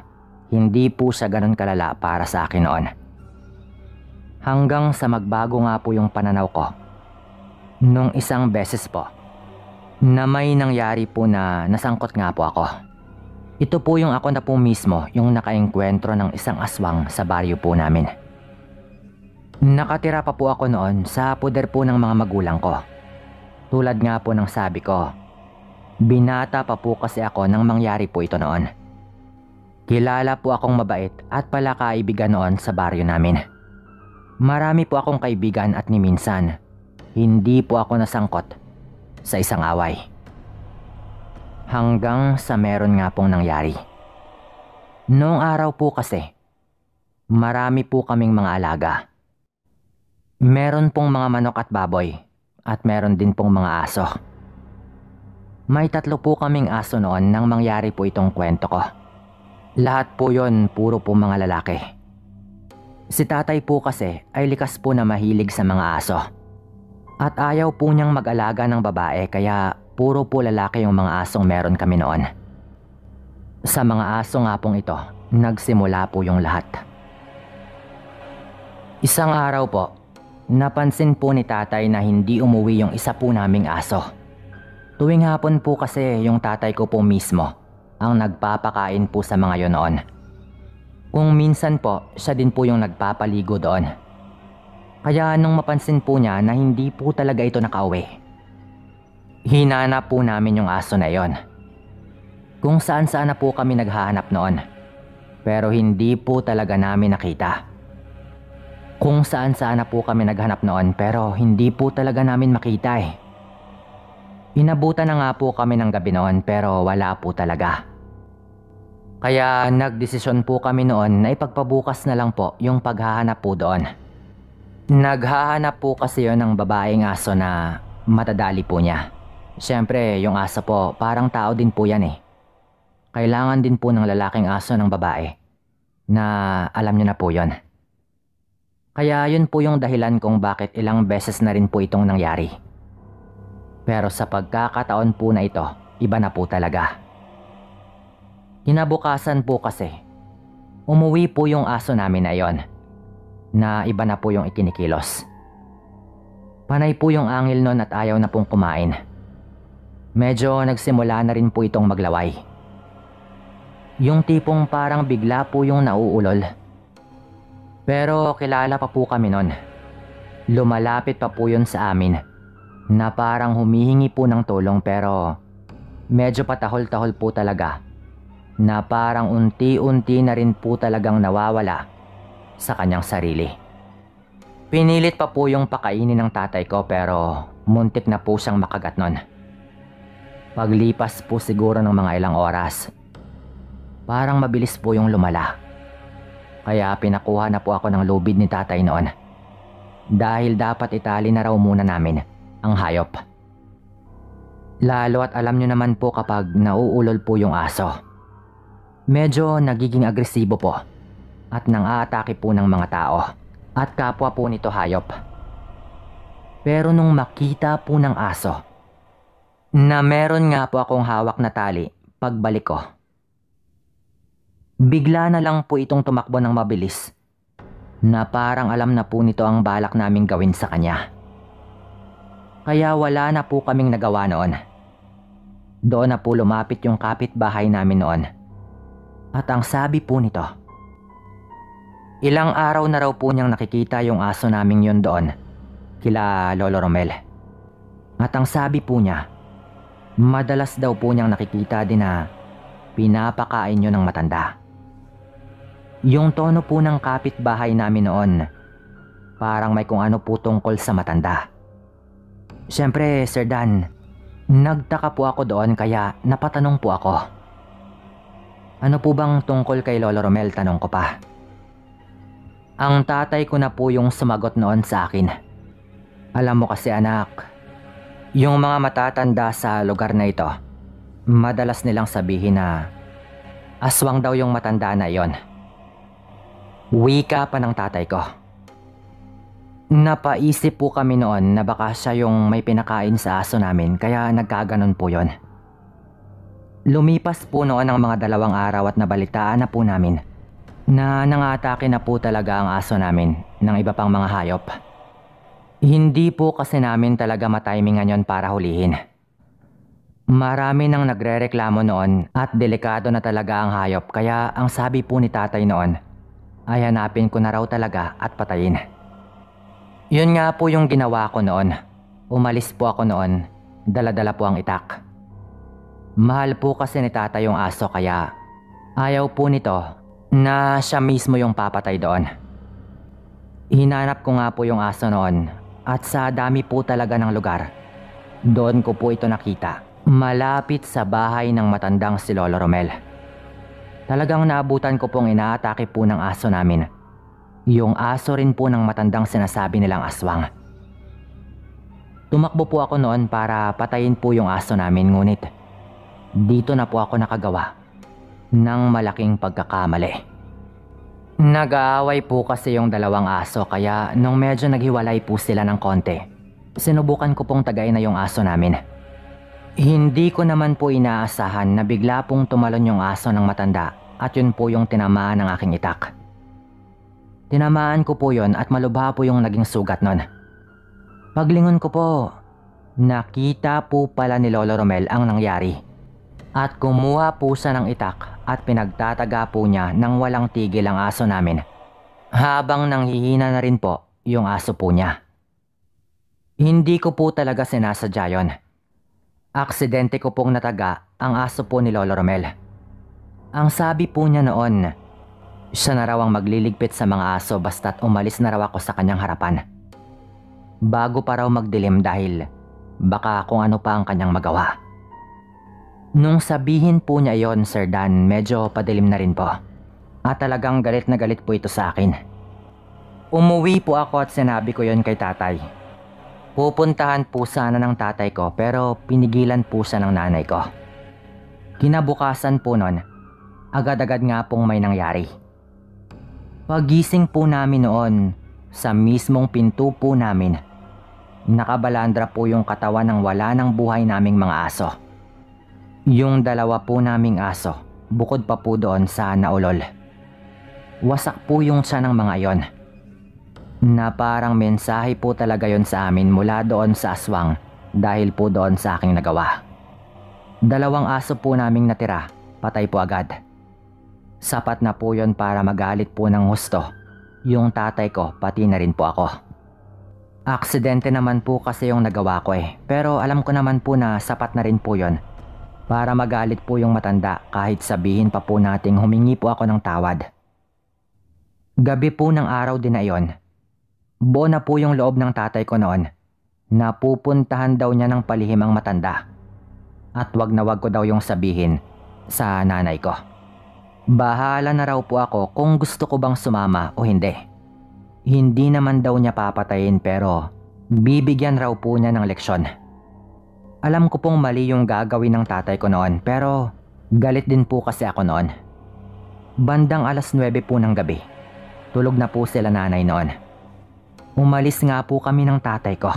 hindi po siya ganun kalala para sa akin noon. Hanggang sa magbago nga po yung pananaw ko nung isang beses po na may nangyari po na nasangkot nga po ako. Ito po yung ako na po mismo yung nakaengkwentro ng isang aswang sa baryo po namin. Nakatira pa po ako noon sa puder po ng mga magulang ko. Tulad nga po ng sabi ko, binata pa po kasi ako nang mangyari po ito noon. Kilala po akong mabait at palakaibigan noon sa baryo namin. Marami po akong kaibigan at ni minsan, hindi po ako nasangkot sa isang away. Hanggang sa meron nga pong nangyari. Noong araw po kasi, marami po kaming mga alaga. Meron pong mga manok at baboy at meron din pong mga aso. May 3 po kaming aso noon nang mangyari po itong kwento ko. Lahat po yon puro po mga lalaki. Si tatay po kasi ay likas po na mahilig sa mga aso. At ayaw po niyang mag-alaga ng babae kaya puro po lalaki yung mga asong meron kami noon. Sa mga aso nga pong ito, nagsimula po yung lahat. Isang araw po, napansin po ni tatay na hindi umuwi yung isa po naming aso. Tuwing hapon po kasi yung tatay ko po mismo ang nagpapakain po sa mga yon noon. Kung minsan po, siya din po yung nagpapaligo doon. Kaya nung mapansin po niya na hindi po talaga ito nakauwi, hinanap po namin yung aso na yon. Kung saan-saan na po kami naghahanap noon, pero hindi po talaga namin nakita. Kung saan-saan na po kami naghanap noon pero hindi po talaga namin makita eh. Inabutan na nga po kami ng gabi noon pero wala po talaga. Kaya nagdesisyon po kami noon na ipagpabukas na lang po yung paghahanap po doon. Naghahanap po kasi yon ng babaeng aso na matadali po niya. Siyempre yung aso po parang tao din po yan eh. Kailangan din po ng lalaking aso ng babae na alam niyo na po yon. Kaya yun po yung dahilan kung bakit ilang beses na rin po itong nangyari. Pero sa pagkakataon po na ito, iba na po talaga. Kinabukasan po kasi, umuwi po yung aso namin na yon, na iba na po yung ikinikilos. Panay po yung angil nun at ayaw na pong kumain. Medyo nagsimula na rin po itong maglaway. Yung tipong parang bigla po yung nauulol. Pero kilala pa po kami nun. Lumalapit pa po yun sa amin na parang humihingi po ng tulong pero medyo patahol-tahol po talaga na parang unti-unti na rin po talagang nawawala sa kanyang sarili. Pinilit pa po yung pakainin ng tatay ko pero muntik na po siyang makagat nun. Paglipas po siguro ng mga ilang oras, parang mabilis po yung lumala. Kaya pinakuha na po ako ng lubid ni tatay noon. Dahil dapat itali na raw muna namin ang hayop. Lalo at alam nyo naman po kapag nauulol po yung aso. Medyo nagiging agresibo po at nang-aatake po ng mga tao at kapwa po nito hayop. Pero nung makita po ng aso na meron nga po akong hawak na tali pagbalik ko, bigla na lang po itong tumakbo ng mabilis na parang alam na po nito ang balak naming gawin sa kanya. Kaya wala na po kaming nagawa noon. Doon na po lumapit yung kapitbahay namin noon. At ang sabi po nito, ilang araw na raw po niyang nakikita yung aso naming yun doon, kila Lolo Romel. At ang sabi po niya, madalas daw po niyang nakikita din na pinapakain yun ng matanda. Yung tono po ng kapitbahay namin noon, parang may kung ano po tungkol sa matanda. Siyempre, Sir Dan, nagtaka po ako doon kaya napatanong po ako. Ano po bang tungkol kay Lolo Romel, tanong ko pa. Ang tatay ko na po yung sumagot noon sa akin. Alam mo kasi anak, yung mga matatanda sa lugar na ito, madalas nilang sabihin na aswang daw yung matanda na yon. Wika pa ng tatay ko. Napaisip po kami noon na baka siya yung may pinakain sa aso namin kaya nagkaganon po yon. Lumipas po noon ang mga 2 araw at nabalitaan na po namin na nangatake na po talaga ang aso namin ng iba pang mga hayop. Hindi po kasi namin talaga matimingan yon para hulihin. Marami nang nagrereklamo noon at delikado na talaga ang hayop kaya ang sabi po ni tatay noon ay hanapin ko na raw talaga at patayin. Yun nga po yung ginawa ko noon. Umalis po ako noon, dala-dala po ang itak. Mahal po kasi ni tatay yung aso kaya ayaw po nito na siya mismo yung papatay doon. Hinanap ko nga po yung aso noon at sa dami po talaga ng lugar, doon ko po ito nakita, malapit sa bahay ng matandang si Lolo Romel. Talagang naabutan ko pong inaatake po ng aso namin. Yung aso rin po ng matandang sinasabi nilang aswang. Tumakbo po ako noon para patayin po yung aso namin ngunit dito na po ako nakagawa ng malaking pagkakamali. Nag-aaway po kasi yung 2 aso kaya nung medyo naghiwalay po sila ng konti, sinubukan ko pong tagay na yung aso namin. Hindi ko naman po inaasahan na bigla pong tumalon yung aso ng matanda at yun po yung tinamaan ng aking itak. Tinamaan ko po yun at malubha po yung naging sugat nun. Paglingon ko po, nakita po pala ni Lolo Romel ang nangyari. At kumuha po siya ng itak at pinagtataga po niya nang walang tigil ang aso namin. Habang nanghihina na rin po yung aso po niya. Hindi ko po talaga sinasadya yun. Aksidente ko pong nataga ang aso po ni Lolo Romel. Ang sabi po niya noon, siya na raw ang magliligpit sa mga aso basta't umalis na raw ako sa kanyang harapan. Bago pa raw magdilim dahil baka kung ano pa ang kanyang magawa. Nung sabihin po niya yon, Sir Dan, medyo padilim na rin po. At talagang galit na galit po ito sa akin. Umuwi po ako at sinabi ko yon kay tatay. Pupuntahan po sana ng tatay ko pero pinigilan po siya ng nanay ko. Kinabukasan po nun, agad-agad nga pong may nangyari. Pagising po namin noon, sa mismong pinto po namin, nakabalandra po yung katawan ng wala ng buhay naming mga aso. Yung dalawa po naming aso, bukod pa po doon sa naulol. Wasak po yung tiyan ng mga yon, na parang mensahe po talaga yon sa amin mula doon sa aswang dahil po doon sa aking nagawa. 2 aso po naming natira, patay po agad. Sapat na po yon para magalit po ng husto yung tatay ko, pati na rin po ako. Aksidente naman po kasi yung nagawa ko pero alam ko naman po na sapat na rin po yon para magalit po yung matanda kahit sabihin pa po nating humingi po ako ng tawad. Gabi po ng araw din na yon, buo na po yung loob ng tatay ko noon na pupuntahan daw niya ng palihim ang matanda at wag na wag ko daw yung sabihin sa nanay ko. Bahala na raw po ako kung gusto ko bang sumama o hindi. Hindi naman daw niya papatayin pero bibigyan raw po niya ng leksyon. Alam ko pong mali yung gagawin ng tatay ko noon pero galit din po kasi ako noon. Bandang 9:00 po ng gabi, tulog na po sila nanay noon. Umalis nga po kami ng tatay ko.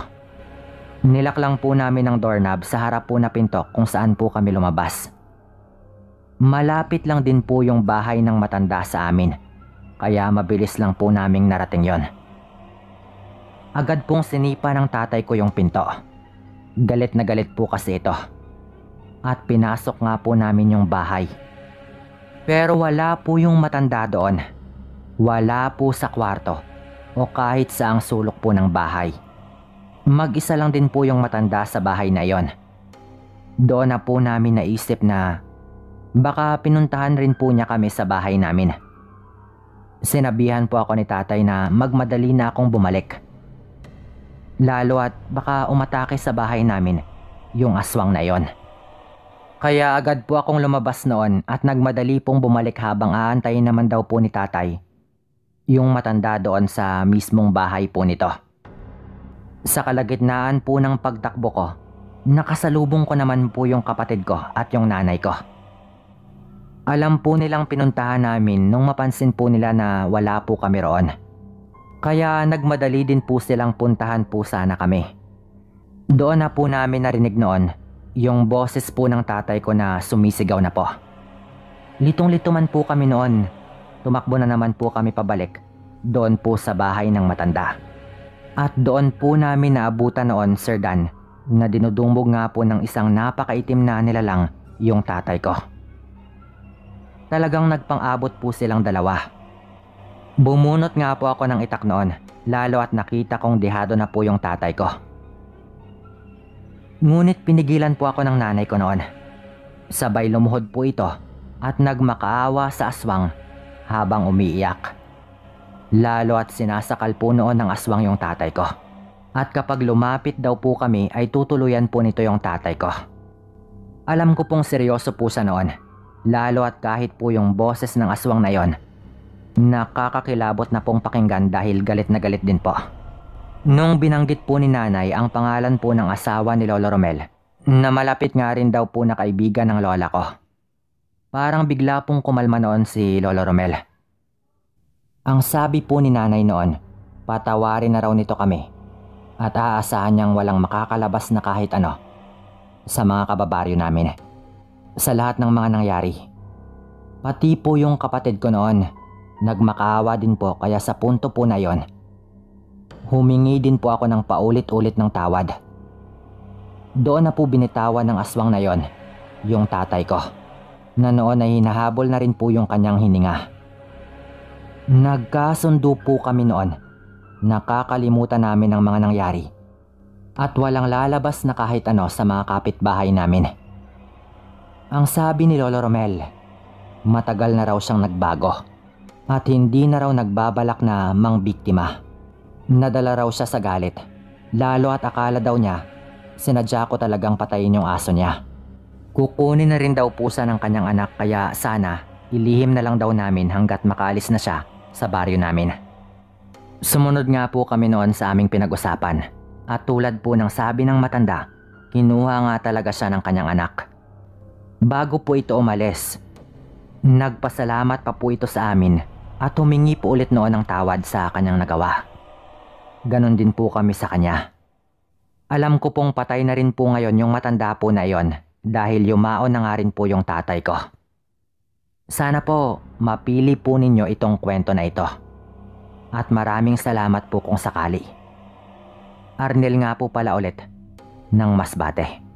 Nilak lang po namin ang doorknob sa harap po na pinto kung saan po kami lumabas. Malapit lang din po yung bahay ng matanda sa amin, kaya mabilis lang po naming narating yon. Agad pong sinipa ng tatay ko yung pinto. Galit na galit po kasi ito. At pinasok nga po namin yung bahay. Pero wala po yung matanda doon. Wala po sa kwarto o kahit saang sulok po ng bahay. Mag-isa lang din po yung matanda sa bahay na yon. Doon na po namin naisip na baka pinuntahan rin po niya kami sa bahay namin. Sinabihan po ako ni tatay na magmadali na akong bumalik. Lalo at baka umatake sa bahay namin yung aswang na yon. Kaya agad po akong lumabas noon at nagmadali pong bumalik habang aantayin naman daw po ni tatay yung matanda doon sa mismong bahay po nito. Sa kalagitnaan po ng pagtakbo ko, nakasalubong ko naman po yung kapatid ko at yung nanay ko. Alam po nilang pinuntahan namin nung mapansin po nila na wala po kami roon. Kaya nagmadali din po silang puntahan po sana kami. Doon na po namin narinig noon yung boses po ng tatay ko na sumisigaw na po. Litong-lito man po kami noon. Tumakbo na naman po kami pabalik doon po sa bahay ng matanda. At doon po namin naabutan noon, Sir Dan, na dinudumbog nga po ng isang napakaitim na nilalang yung tatay ko. Talagang nagpang-abot po silang dalawa. Bumunot nga po ako ng itak noon, lalo at nakita kong dehado na po yung tatay ko. Ngunit pinigilan po ako ng nanay ko noon. Sabay lumuhod po ito at nagmakaawa sa aswang habang umiiyak. Lalo at sinasakal po noon ng aswang yung tatay ko. At kapag lumapit daw po kami ay tutuluyan po nito yung tatay ko. Alam ko pong seryoso po sa noon. Lalo at kahit po yung boses ng aswang na yon, nakakakilabot na pong pakinggan dahil galit na galit din po. Nung binanggit po ni nanay ang pangalan po ng asawa ni Lolo Romel, na malapit nga rin daw po na kaibigan ng lola ko, parang bigla pong kumalma noon si Lolo Romel. Ang sabi po ni nanay noon, patawarin na raw nito kami at aasahan niyang walang makakalabas na kahit ano sa mga kababaryo namin. Sa lahat ng mga nangyari. Pati po yung kapatid ko noon, nagmakaawa din po kaya sa punto po na yon, humingi din po ako ng paulit-ulit ng tawad. Doon na po binitawan ng aswang na yon, yung tatay ko, na noon ay hinahabol na rin po yung kanyang hininga. Nagkasundo po kami noon, nakakalimutan namin ang mga nangyari, at walang lalabas na kahit ano sa mga kapitbahay namin. Ang sabi ni Lolo Romel, matagal na raw siyang nagbago at hindi na raw nagbabalak na mangbiktima. Nadala raw siya sa galit, lalo at akala daw niya sinadya ko talagang patayin yung aso niya. Kukunin na rin daw pusa ng kanyang anak kaya sana ilihim na lang daw namin hanggat makaalis na siya sa baryo namin. Sumunod nga po kami noon sa aming pinag-usapan at tulad po ng sabi ng matanda, kinuha nga talaga siya ng kanyang anak. Bago po ito umalis, nagpasalamat pa po ito sa amin at humingi po ulit noon ng tawad sa kanyang nagawa. Ganon din po kami sa kanya. Alam ko pong patay na rin po ngayon yung matanda po na iyon dahil yumao na nga rin po yung tatay ko. Sana po mapili po ninyo itong kwento na ito. At maraming salamat po kung sakali. Arnel nga po pala ulit ng Masbate.